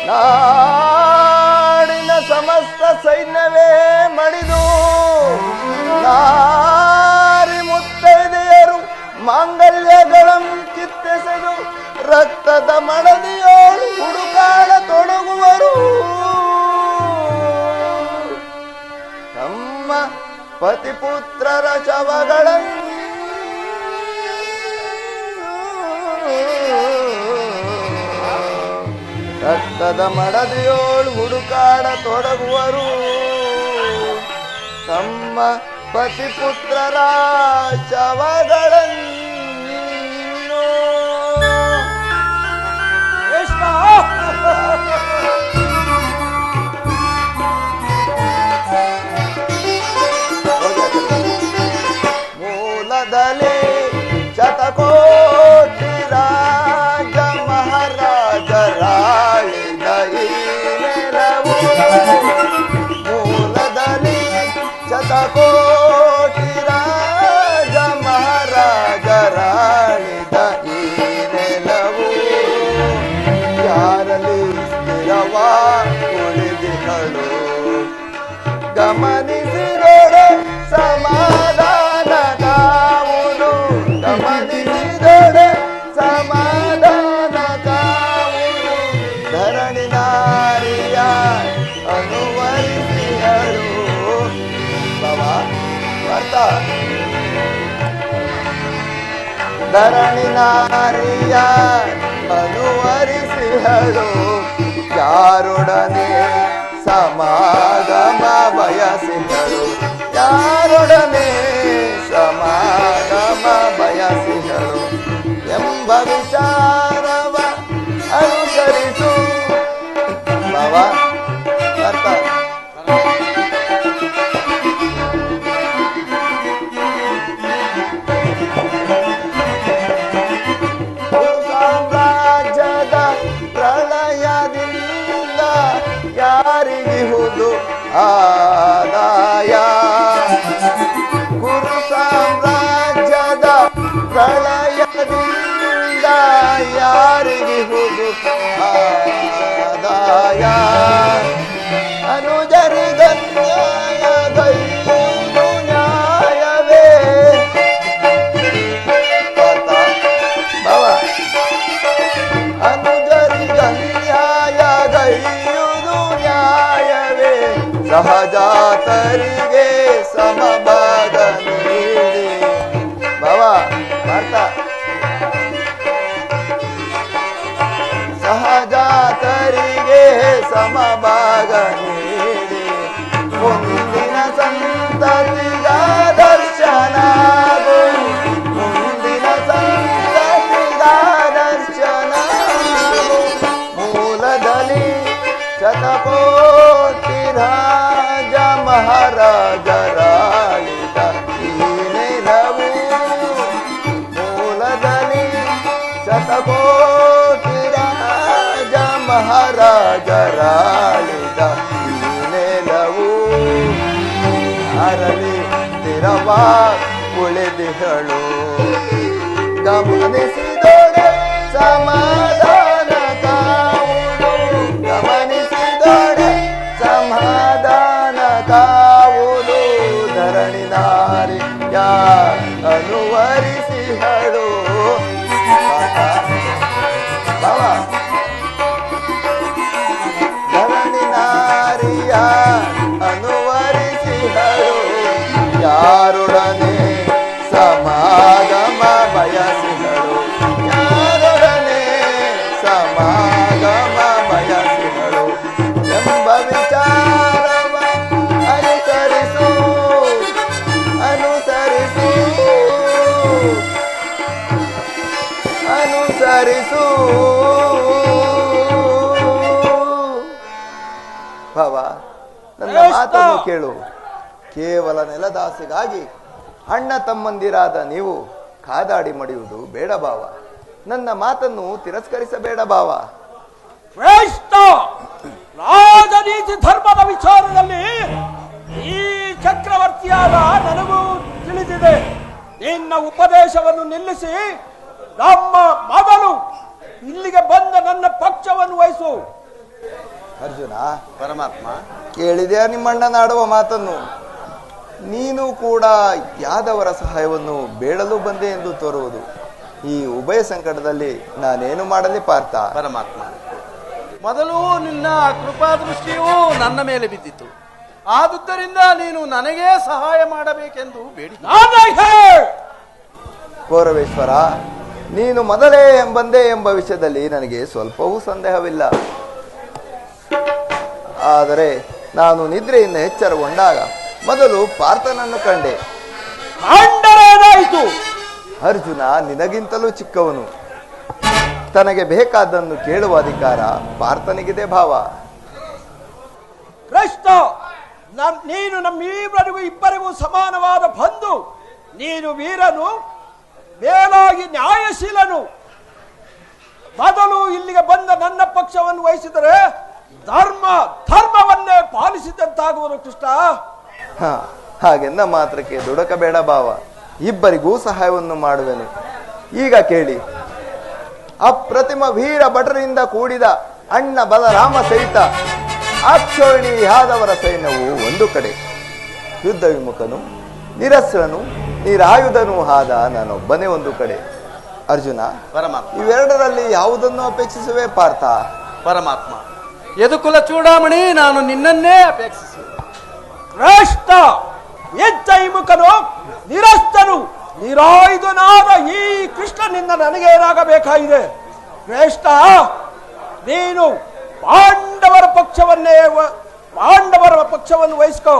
ನಾಡಿನ ಸಮಸ್ತ ಸೈನ್ಯವೇ ಮಡಿದು ನಾರಿ ಮುತ್ತೈದೆಯರು ಮಾಂಗಲ್ಯಗಳಂ ಕಿತ್ತೆಸೆದು ರಕ್ತದ ಮಡದಿಯೋಳು ಹುಡುಕಾಡ ತೊಡಗುವರು. ತಮ್ಮ ಪತಿಪುತ್ರರ ಶವಗಳನ್ನು ರಕ್ತದ ಮಡದಿಯೋಳು ಹುಡುಕಾಡ ತೊಡಗುವರು. ತಮ್ಮ ಪತಿಪುತ್ರರ ಶವಗಳನ್ನು ಮೂಲದಲ್ಲಿ ಶತಕೋಟಿ ರಾಜ ಮಹಾರಾಜರಾಳಿದ ಈ ನೆಲವು. ಮೂಲದಲ್ಲಿ ಶತಕೋಟಿ ರಾಜ ಮಹಾರಾಜರಾಳಿದ ಈ ನೆಲವು. ಯಾರಲ್ಲಿ ಸ್ಥಿರವಾ ಉಳಿದಿಗಳು ಗಮನಿಸಿದೊಡೆ ಸಮಾಧಾನ ಕಾವುನು. ಗಮನಿಸಿದೊಡೆ ಸಮಾಧಾನ ಕಾವುನು. ಧರಣಿ ನಾರಿಯ ಅನುವರಿಸಿಗಳು ಬಾಬಾ ಅರ್ಥ. ಧರಣಿ ನಾರಿಯ ಅನುವರಿಸಿಹಳು. ಯಾರೊಡನೆ ಸಮಾಗಮ ಬಯಸಿಹಳು. ಯಾರೊಡನೆ ಸಮಾಗಮ ಬಯಸಿಹಳು ಎಂಬ ವಿಚಾರವ ಅನುಸರಿಸು ಬಾಬಾ ಅರ್ಥ. ಸಾಮ್ರಾಜ್ಯದ ಪ್ರಳಯದಿಂದ ಯಾರಿಗಿಹುದು ಆದಾಯ? ಗುರು ಸಾಮ್ರಾಜ್ಯದ ಪ್ರಳಯದಿಂದ ಯಾರಿಗಿಹುದು ಆದಾಯ? ಅನುಜರಿಗನ್ಯಾಯ ಗೈಯುವುದು ನ್ಯಾಯವೇ? ಅನುಜರಿಗನ್ಯಾಯ ಗೈಯುವುದು ನ್ಯಾಯವೇ? ಸ್ಥಿರವ ಉಳಿದಿಹಳು ಗಮನಿಸಿದೊಡೆ ಸಮಾಧಾನ ಕಾವುಡು ಗಮನಿಸಿದೊಡೆ ಸಮಾಧಾನ ಕಾವುಡು ಧರಣಿ ನಾರಿಯ ಅನುವರಿಸಿಹಳು ಧರಣಿ ನಾರಿಯ ಅನುವರಿಸಿಹಳು ಯಾರೊಡನೆ ಸಮಾಗಮ ಬಯಸಿಹಳು ಯಾರೊಡನೆ ಸಮಾಗಮ ಬಯಸಿಹಳು ಎಂಬ ವಿಚಾರವ ಅನುಸರಿಸು ಅನುಸರಿಸು ಅನುಸರಿಸು ಭಾವ ನನ್ನ ಮಾತನ್ನು ಕೇಳು ಕೇವಲ ನೆಲದಾಸೆಗಾಗಿ ಅಣ್ಣ ತಮ್ಮಂದಿರಾದ ನೀವು ಕಾದಾಡಿ ಮಡಿಯುವುದು ಬೇಡ ಭಾವ ನನ್ನ ಮಾತನ್ನು ತಿರಸ್ಕರಿಸಬೇಡ ಭಾವ ಶ್ರೇಷ್ಠ ರಾಜನೀತಿ ಧರ್ಮದ ವಿಚಾರದಲ್ಲಿ ಈ ಚಕ್ರವರ್ತಿಯಾದ ನನಗೂ ತಿಳಿದಿದೆ ನಿನ್ನ ಉಪದೇಶವನ್ನು ನಿಲ್ಲಿಸಿ ನಮ್ಮ ಮೊದಲು ಇಲ್ಲಿಗೆ ಬಂದ ನನ್ನ ಪಕ್ಷವನ್ನು ವಹಿಸು ಅರ್ಜುನ ಪರಮಾತ್ಮ ಕೇಳಿದೆಯಾ ನಿಮ್ಮಣ್ಣನಾಡುವ ಮಾತನ್ನು ನೀನು ಕೂಡ ಯಾದವರ ಸಹಾಯವನ್ನು ಬೇಡಲು ಬಂದೆ ಎಂದು ತೋರುವುದು ಈ ಉಭಯ ಸಂಕಟದಲ್ಲಿ ನಾನೇನು ಮಾಡಲಿ ಪಾರ್ಥ ಪರಮಾತ್ಮ ಮೊದಲು ನಿನ್ನ ಕೃಪಾದೃಷ್ಟಿಯು ನನ್ನ ಮೇಲೆ ಬಿದ್ದಿತು ಆದುದರಿಂದ ನೀನು ನನಗೇ ಸಹಾಯ ಮಾಡಬೇಕೆಂದು ಬೇಡಿ ಕೌರವೇಶ್ವರ ನೀನು ಮೊದಲೇ ಬಂದೆ ಎಂಬ ವಿಷಯದಲ್ಲಿ ನನಗೆ ಸ್ವಲ್ಪವೂ ಸಂದೇಹವಿಲ್ಲ ಆದರೆ ನಾನು ನಿದ್ರೆಯಿಂದ ಎಚ್ಚರಗೊಂಡಾಗ ಮೊದಲು ಪಾರ್ಥನನ್ನು ಕಂಡೆ ಅರ್ಜುನ ನಿನಗಿಂತಲೂ ಚಿಕ್ಕವನು ತನಗೆ ಬೇಕಾದನ್ನು ಕೇಳುವ ಅಧಿಕಾರ ಪಾರ್ಥನಿಗಿದೆ ಭಾವ ಕೃಷ್ಣ ನೀನು ನಮ್ಮಿಬ್ಬರಿಗೂ ಇಬ್ಬರಿಗೂ ಸಮಾನವಾದ ಬಂಧು ನೀನು ವೀರನು ಮೇಲಾಗಿ ನ್ಯಾಯಶೀಲನು ಮೊದಲು ಇಲ್ಲಿಗೆ ಬಂದ ನನ್ನ ಪಕ್ಷವನ್ನು ವಹಿಸಿದರೆ ಧರ್ಮವನ್ನೇ ಪಾಲಿಸಿದಂತಾಗುವುದು ಕೃಷ್ಣ ಹಾಗೆಂದ ಮಾತ್ರಕ್ಕೆ ದುಡಕಬೇಡ ಭಾವ ಇಬ್ಬರಿಗೂ ಸಹಾಯವನ್ನು ಮಾಡುವೆನು ಈಗ ಕೇಳಿ ಅಪ್ರತಿಮ ವೀರ ಭಟರಿಂದ ಕೂಡಿದ ಅಣ್ಣ ಬಲರಾಮ ಸಹಿತ ಆಕ್ಷೋಹಿಣಿ ಯಾದವರ ಸೈನ್ಯವು ಒಂದು ಕಡೆ ಯುದ್ಧ ವಿಮುಖನು ನಿರಸ್ತ್ರನು ನಿರಾಯುಧನೂ ಆದ ನಾನೊಬ್ಬನೇ ಒಂದು ಕಡೆ ಅರ್ಜುನ ಪರಮಾತ್ಮ ಇವೆರಡರಲ್ಲಿ ಯಾವುದನ್ನು ಅಪೇಕ್ಷಿಸುವೆ ಪಾರ್ಥ ಪರಮಾತ್ಮ ಯದುಕುಲ ಚೂಡಾಮಣಿ ನಾನು ನಿನ್ನನ್ನೇ ಅಪೇಕ್ಷಿಸುವೆ ಶ್ರೇಷ್ಠ ಎಚ್ಚೈಮುಖನು ನಿರಸ್ತನು ನಿರಾಯುಧನಾದ ಈ ಕೃಷ್ಣನಿಂದ ನನಗೇನಾಗಬೇಕಾಗಿದೆ ಶ್ರೇಷ್ಠ ನೀನು ಪಾಂಡವರ ಪಕ್ಷವನ್ನು ವಹಿಸ್ಕೋ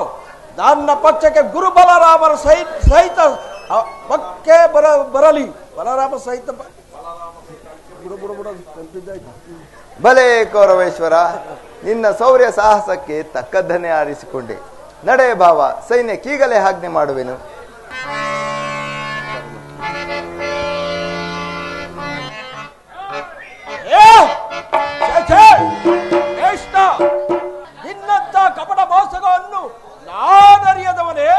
ನನ್ನ ಪಕ್ಷಕ್ಕೆ ಗುರು ಬಲರಾಮರ ಸಹಿತ ಪಕ್ಕೆ ಬರಲಿ ಬಲರಾಮ ಸಹಿತ ಭಲೇ ಕೌರವೇಶ್ವರ ನಿನ್ನ ಶೌರ್ಯ ಸಾಹಸಕ್ಕೆ ತಕ್ಕದ್ದನ್ನೇ ಆರಿಸಿಕೊಂಡೆ ನಡೆ ಭಾವ ಸೈನ್ಯಕ್ಕೀಗಲೇ ಆಜ್ಞೆ ಮಾಡುವೆನು ನಿನ್ನಂತ ಕಪಟ ಮೋಸಗಳನ್ನು ನಾನರಿಯದವನೇ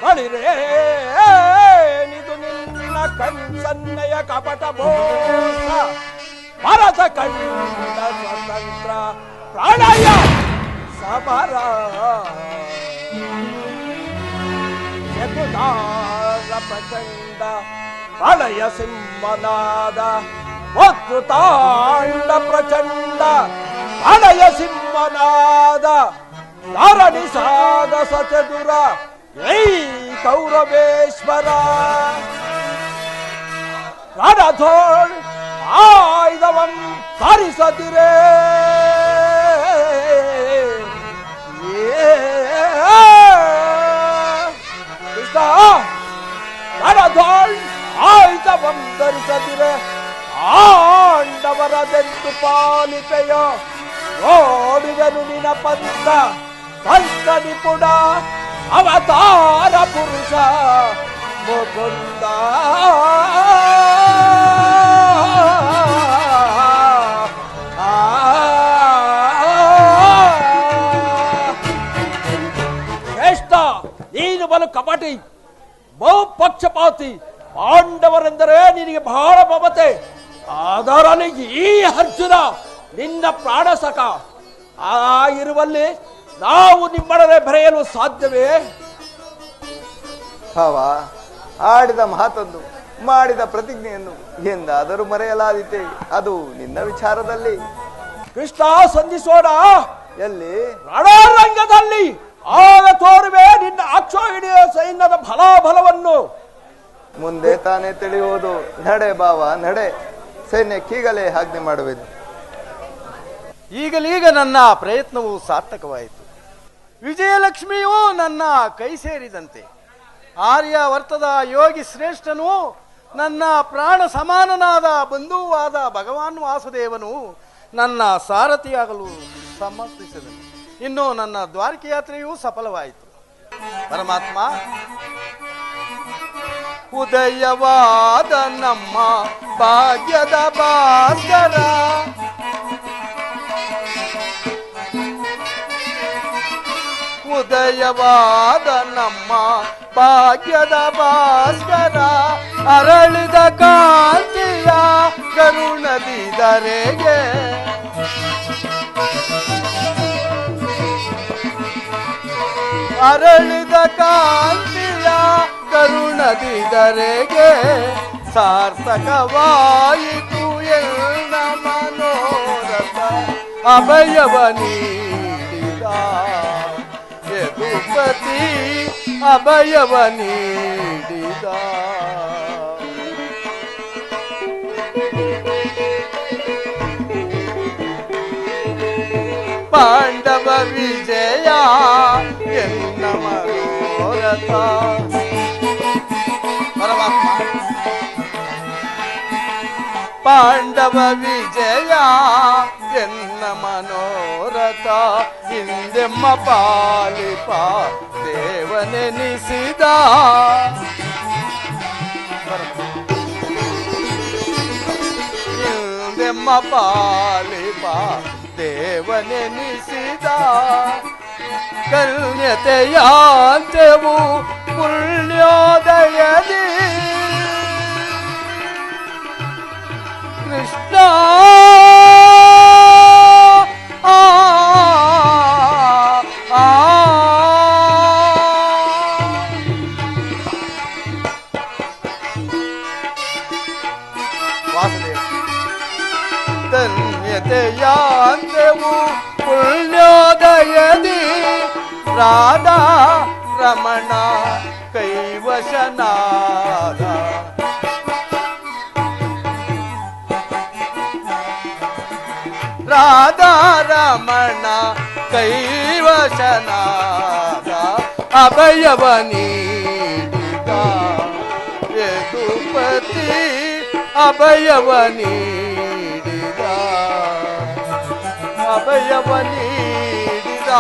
ಬಳಿರೇ ನಿದು ನಿನ್ನ ಕಣ್ಸನ್ನಯ ಕಪಟ ಮೋಸ ಭರತ ಕಂಡ ಸ್ವತಂತ್ರ ಪ್ರಣಯ ಸಮರ ಯದುದಾರ ಪ್ರಚಂಡ ಪ್ರಳಯ ಸಿಂಹನಾದ ವಕ್ತೃತಾಂಡ ಪ್ರಚಂಡ ಪ್ರಳಯ ಸಿಂಹನಾದ ಧರಣಿ ಸಾಗಸ ಚದುರ ಐ ಕೌರವೇಶ್ವರ ರಣಧೋಳ್ ಆಯುಧವಂ ಧರಿಸದಿರೇ ರಣಧೋಳ್ ಆಯುಧವಂ ಧರಿಸದಿರೆ ಆಂಡವರದೆಂದು ಪಾಲಿಪೆಯ ಓಡುವೆನು ನಿನ ಪಂಥ ಪಂಥ ನಿಪುಣ ಅವತಾರ ಪುರುಷ ಮುಕುಂದ ಕಪಟಿ, ಬಹುಪಕ್ಷಪಾತಿ. ಪಾಂಡವರೆಂದರೆ ನಿನಗೆ ಬಹಳ ಮಮತೆ. ಅದರಲ್ಲಿ ಈ ಅರ್ಜುನ ನಿನ್ನ ಪ್ರಾಣ ಸಖ. ಆ ಇರುವಲ್ಲಿ ನಾವು ನಿಮ್ಮೊಡನೆ ಬೆರೆಯಲು ಸಾಧ್ಯವೇ? ಭಾವ, ಆಡಿದ ಮಾತೊಂದು, ಮಾಡಿದ ಪ್ರತಿಜ್ಞೆಯನ್ನು ಎಂದಾದರೂ ಮರೆಯಲಾದೀತೆ. ಅದು ನಿನ್ನ ವಿಚಾರದಲ್ಲಿ. ಕೃಷ್ಣ, ಸಂಧಿಸೋಣ. ಎಲ್ಲಿ? ರಣರಂಗದಲ್ಲಿ. ಆಗ ತೋರುವೆ ನಿನ್ನ ಅಕ್ಷೋಹಿಣಿಯ ಸೈನ್ಯದ ಫಲಾಫಲವನ್ನು. ಮುಂದೆ ತಾನೇ ತಿಳಿಯುವುದು. ನಡೆ ಭಾವ, ನಡೆ. ಸೈನ್ಯಕ್ಕೀಗಲೇ ಆಜ್ಞೆ ಮಾಡುವೆನು. ಈಗಲೀಗ ನನ್ನ ಪ್ರಯತ್ನವು ಸಾರ್ಥಕವಾಯಿತು. ವಿಜಯಲಕ್ಷ್ಮಿಯೂ ನನ್ನ ಕೈ ಸೇರಿದಂತೆ. ಆರ್ಯಾವರ್ತದ ಯೋಗಿ ಶ್ರೇಷ್ಠನು, ನನ್ನ ಪ್ರಾಣ ಸಮಾನನಾದ ಬಂಧುವಾದ ಭಗವಾನ್ ವಾಸುದೇವನು ನನ್ನ ಸಾರಥಿಯಾಗಲು ಸಮರ್ಥಿಸಿದನು. ಇನ್ನು ನನ್ನ ದ್ವಾರಕೆ ಯಾತ್ರೆಯೂ ಸಫಲವಾಯಿತು. ಪರಮಾತ್ಮ, ಉದಯವಾದ ನಮ್ಮ ಭಾಗ್ಯದ ಭಾಸ್ಕರ, ಉದಯವಾದ ನಮ್ಮ ಭಾಗ್ಯದ ಭಾಸ್ಕರ, ಅರಳಿದ ಕಾಂತಿಯ ಕರುಣದಿದರೆಗೆ, ಅರಳಿದ ಕಾಂತಿಯ ಕರುಣದಿದರೆಗೆ, ಸಾರ್ಥಕವಾಯಿತು ಎಲ್ಲ ಮನೋರಥ. ಅಭಯವ ನೀಡಿದ ಯದುಪತಿ, ಅಭಯವ ನೀಡಿದ. ಪಾಂಡವ ವಿಜಯ ಎನ್ನ ಮನೋರಥ. ಪರಮಾತ್ಮ, ಪಾಂಡವ ವಿಜಯ ಎನ್ನ ಮನೋರಥ. ಹಿಂದೆಮ್ಮ ಪಾಲಿಪ ದೇವನೆನಿಸಿದ, ಹಿಂದೆಮ್ಮ ಪಾಲಿಪ ದೇವನೆನಿಸಿದ. ಕನ್ಯತೆಯಾಂತೆವು ಪುಣ್ಯೋದಯದಿ, ಕೃಷ್ಣ ಆ ವಾಸುದೇವ, ಧನ್ಯತೆಯಾಂತೆವು ಪುಣ್ಯೋದಯದಿ, ರಾಧಾ ರಮಣ ಕೈವಶನಾದ. ರಾಧಾ ರಮಣ ಕೈವಶನಾದ, ಅಭಯವ ನೀಡಿದ ಯದುಪತಿ, ಅಭಯವ ನೀಡಿದ, ಅಭಯವ ನೀಡಿದ,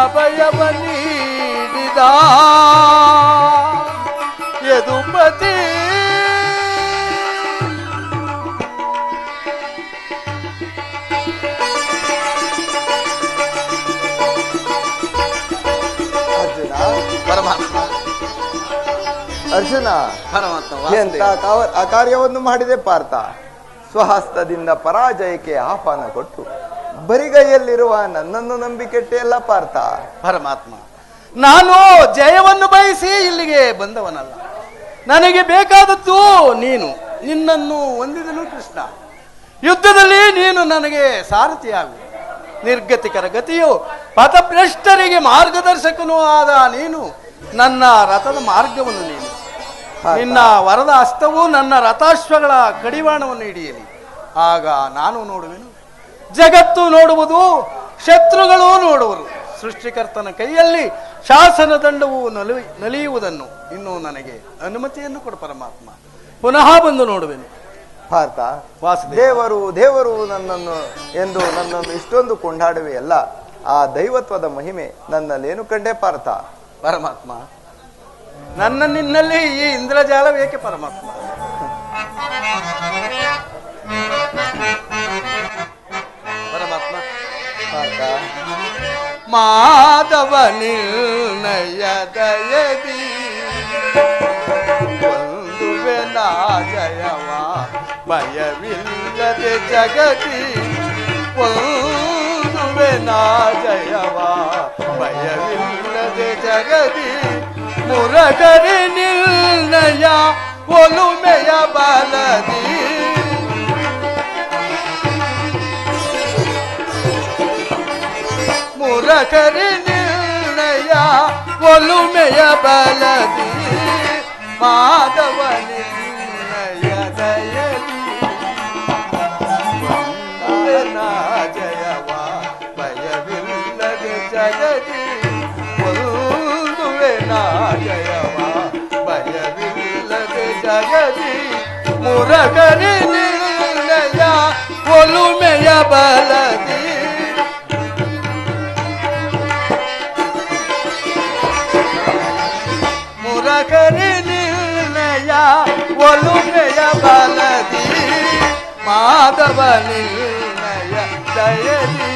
ಅಭಯವ ನೀಡಿದ ಯದುಪತಿ. ಪರಮಾತ್ಮ, ಅರ್ಜುನ, ಪರಮಾತ್ಮ, ಎಂತ ಕಾರ್ಯವನ್ನು ಮಾಡಿದೆ ಪಾರ್ಥ. ಸ್ವಹಸ್ತದಿಂದ ಪರಾಜಯಕ್ಕೆ ಆಹ್ವಾನ ಕೊಟ್ಟು ಬರಿಗೈಯಲ್ಲಿರುವ ನನ್ನನ್ನು ನಂಬಿಕೆಟ್ಟೆಯಲ್ಲ ಪಾರ್ಥ. ಪರಮಾತ್ಮ, ನಾನು ಜಯವನ್ನು ಬಯಸಿ ಇಲ್ಲಿಗೆ ಬಂದವನಲ್ಲ. ನನಗೆ ಬೇಕಾದದ್ದು ನೀನು. ನಿನ್ನನ್ನು ಹೊಂದಿದನು ಕೃಷ್ಣ. ಯುದ್ಧದಲ್ಲಿ ನೀನು ನನಗೆ ಸಾರಥಿಯಾಗು. ನಿರ್ಗತಿಕರ ಗತಿಯು ಪಥಭ್ರಷ್ಟರಿಗೆ ಮಾರ್ಗದರ್ಶಕನೂ ಆದ ನೀನು ನನ್ನ ರಥದ ಮಾರ್ಗವನ್ನು ನೀನು. ನಿನ್ನ ವರದ ಹಸ್ತವು ನನ್ನ ರಥಾಶ್ವಗಳ ಕಡಿವಾಣವನ್ನು ಹಿಡಿಯಲಿ. ಆಗ ನಾನು ನೋಡುವೆನು, ಜಗತ್ತು ನೋಡುವುದು, ಶತ್ರುಗಳು ನೋಡುವರು. ಸೃಷ್ಟಿಕರ್ತನ ಕೈಯಲ್ಲಿ ಶಾಸನ ದಂಡವು ನಲಿಯುವುದನ್ನು ಇನ್ನು ನನಗೆ ಅನುಮತಿಯನ್ನು ಕೊಡು ಪರಮಾತ್ಮ. ಪುನಃ ಬಂದು ನೋಡುವೆನು. ಪಾರ್ಥ, ದೇವರು ದೇವರು ನನ್ನನ್ನು ಎಂದು ನನ್ನನ್ನು ಇಷ್ಟೊಂದು ಕೊಂಡಾಡುವೆಯಲ್ಲ, ಆ ದೈವತ್ವದ ಮಹಿಮೆ ನನ್ನಲ್ಲೇನು ಕಂಡೆ ಪಾರ್ಥ? ಪರಮಾತ್ಮ, ನನ್ನ ನಿನ್ನಲ್ಲಿ ಈ ಇಂದ್ರಜಾಲ ಬೇಕೆ ಪರಮಾತ್ಮ? ಪರಮಾತ್ಮ, ಪಾರ್ಥ, ಮಾಧವ ನಿರ್ಣಯ ದಯದಿ ಒಂದುವೆ ನಾ ಜಯವ ಭಯವಿಲ್ಲದೆ ಜಗದಿ ಒಂದುವೆ ನಾ ಜಯವ ಭಯವಿಲ್ಲದೆ ಜಗದಿ ಮುರಗರಿ ನಿರ್ಣಯ ಒಲುಮೆಯ ಬಲದಿ ಮುರಗರಿ ನಿರ್ಣಯ ಒಲುಮೆಯ ಬಲದಿ ಮಾಧವ ನಿರ್ಣಯ ದಯದಿ ನಾ ಜಯವ ಭಯವಿಲ್ಲದೆ ಜಗದಿ ಒಂದುವೆ ನಾ ಜಯವ ಭಯವಿಲ್ಲದೆ ಜಗದಿ ಮುರಗರಿ ನಿರ್ಣಯ ಒಲುಮೆಯ ಬಲದಿ ಮುರಗರಿ ನಿರ್ಣಯ ಒಲುಮೆಯ ಬಲದಿ ಮಾಧವ ನಿರ್ಣಯ ದಯದಿ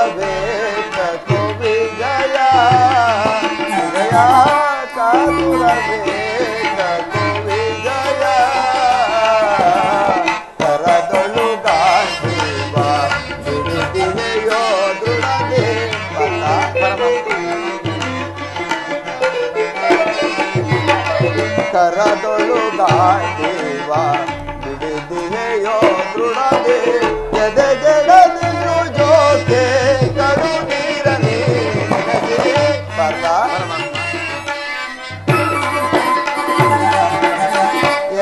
ಕಾತುರಬೇಕು ವಿಜಯ ವಿಜಯ ಕಾತುರಬೇಕು ವಿಜಯ ಕರದಳು ಗಾಂಧೀವ ಬಿಡಿದಿನೆಯೋ ದೃಢದೆ ಕರದೊಳು ಗಾಂಧೀವ ಬಿಡಿದಿನೆಯೋ ದೃಢದೆ ಎದೆಗೆಡದಿರು ಜೋಕೆ ಕಡು ನೀರನಿ ಬರ್ಲ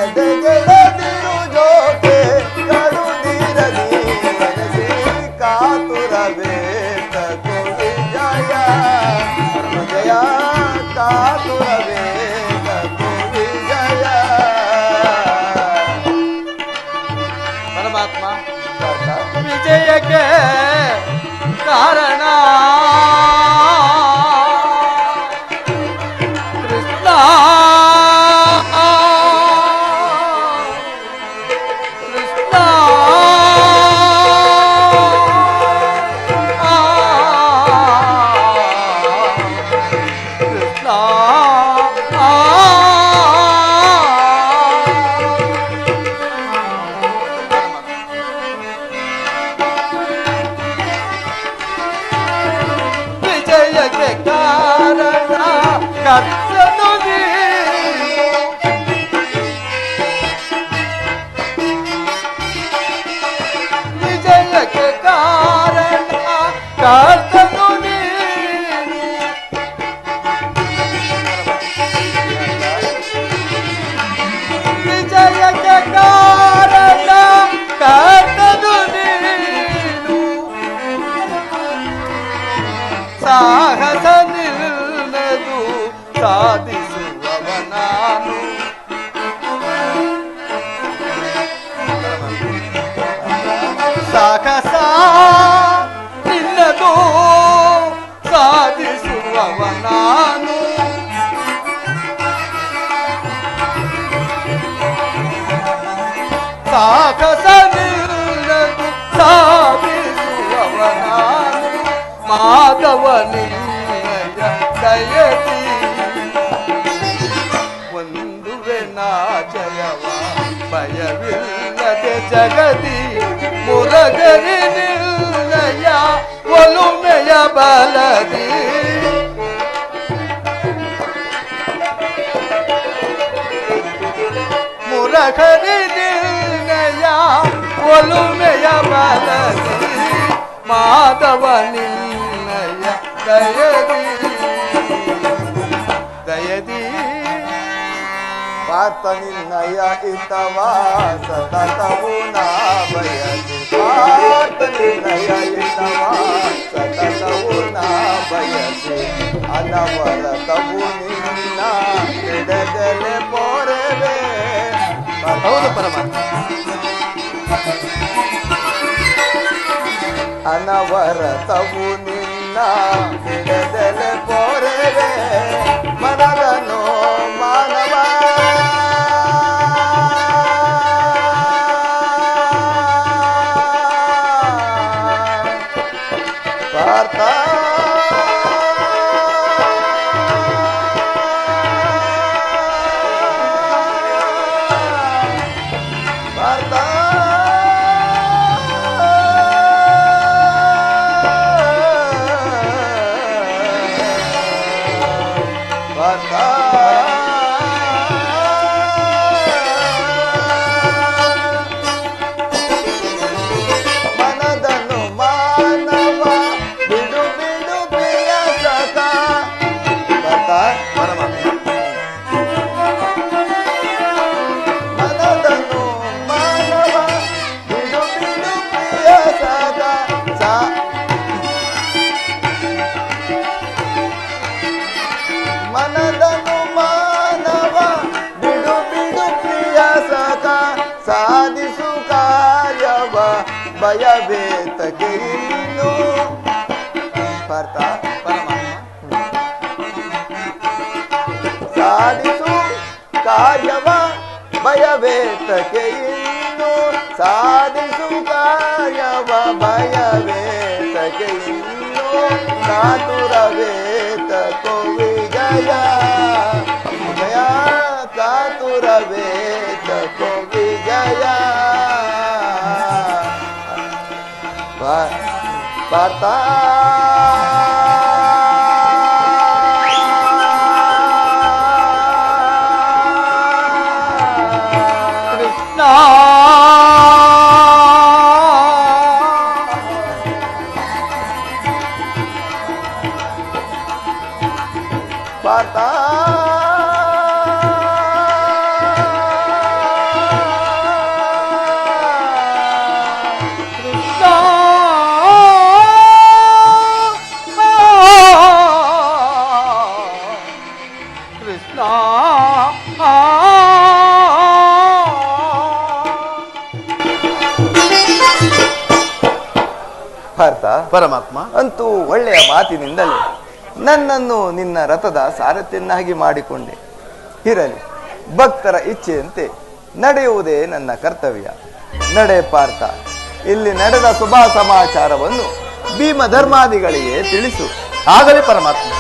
ಎದೆಗೆಡದಿರು ಜೋಕೆ ಕಡು ನೀರನಿ ನನಗೆ ಕಾತುರಬೇಕು ವಿಜಯ ವಿಜಯ ಕಾತುರಬೇಕು ವಿಜಯ ಪರಮಾತ್ಮ ವಿಜಯಕ್ಕೆ ಕಾರಣ ಕೃಷ್ಣ ಕೃಷ್ಣ ಕೃಷ್ಣ ವಿಜಯಕ್ಕೆ ಕಾರಣ ಕರ್ತನು ನೀನು ವಿಜಯಕ್ಕೆ ಕಾರಣ ಕರ್ತನು ನೀನು ವಿಜಯಕ್ಕೆ ಕಾರಣ ಕರ್ತನು ನೀನು ಸಾಹಸ ನಿಲ್ಲದು ಸಾಧಿಸುವವ ನಾನು ಸಾಹಸ ನಿಲ್ಲದು ಸಾಧಿಸುವವ ನಾನು ಸಾಹಸ ನಿಲ್ಲದು ಸಾಧಿಸುವವ ನಾನು ಮಾಧವ ನಿರ್ಣಯ ದಯದಿ ಒಂದುವೆ ನಾ ಜಯವ ಭಯವಿಲ್ಲದೆ ಜಗದಿ ಮುರಗರಿ ನಿರ್ಣಯ ಒಲುಮೆಯ ಬಲದಿ ಮುರಗರಿ ನಿರ್ಣಯ ಒಲುಮೆಯ ಬಲದಿ ಮಾಧವ ನಿರ್ಣಯ ದಯದಿ ದಯದಿ ಪಾರ್ಥ ನಿನ್ನಯ ಇತವ ಸತತವು ನಾ ಬಯಸಿ ಪಾರ್ಥ ನಿನ್ನಯ ಇತವ ಸತತವು ನಾ ಬಯಸಿ ಅನವರತವು ನಿನ್ನ ಹಿಡದಲೆ ಪೋರೆವೆ ಹೌದು ಪರಮಾತ್ಮ ಅನವರತವು ನಿನ್ನ ಹಿಡದಲೆ ಪೋರೆವೆ ಮನದನು ಮಾನವ ಪಾರ್ಥ ಪಾರ್ಥ ಪಾರ್ಥ ಮನದನು ಮಾನವ ಬಿಡು ಬಿಡು ಪ್ರಿಯ ಸಖ ಪಾರ್ಥ ಮನದನು ಮಾನವ ಬಿಡು ಬಿಡು ಪ್ರಿಯ ಸಖ ಮನದನು ಮಾನವ ಬಿಡು ಬಿಡು ಪ್ರಿಯ ಸಖ ಸಾಧಿಸು ಕಾರ್ಯವ ಭಯವೇತಕ್ಕೆ ಇನ್ನು ಪಾರ್ಥ ಸಾಧಿಸು ಕಾರ್ಯವ ಭಯವೇತಕ್ಕೆ ಇನ್ನು ಸಾಧಿಸು ಕಾರ್ಯವ ಭಯವೇತಕ್ಕೆ ಇನ್ನು ಕಾತುರವೇತಕೋ ವಿಜಯ ವಿಜಯ ಕಾತುರವೇತಕೋ ವಿಜಯ ಪಾರ್ಥ ಕೃಷ್ಣ ಪಾರ್ಥ ಕೃಷ್ಣ ಪಾರ್ಥ ಪರಮಾತ್ಮ ಅಂತೂ ಒಳ್ಳೆಯ ಮಾತಿನಿಂದಲೇ ನನ್ನನ್ನು ನಿನ್ನ ರಥದ ಸಾರಥ್ಯನ್ನಾಗಿ ಮಾಡಿಕೊಂಡೆ. ಇರಲಿ, ಭಕ್ತರ ಇಚ್ಛೆಯಂತೆ ನಡೆಯುವುದೇ ನನ್ನ ಕರ್ತವ್ಯ. ನಡೆ ಪಾರ್ಥ, ಇಲ್ಲಿ ನಡೆದ ಶುಭ ಸಮಾಚಾರವನ್ನು ಭೀಮ ಧರ್ಮಾದಿಗಳಿಗೆ ತಿಳಿಸು. ಆಗಲಿ ಪರಮಾತ್ಮ.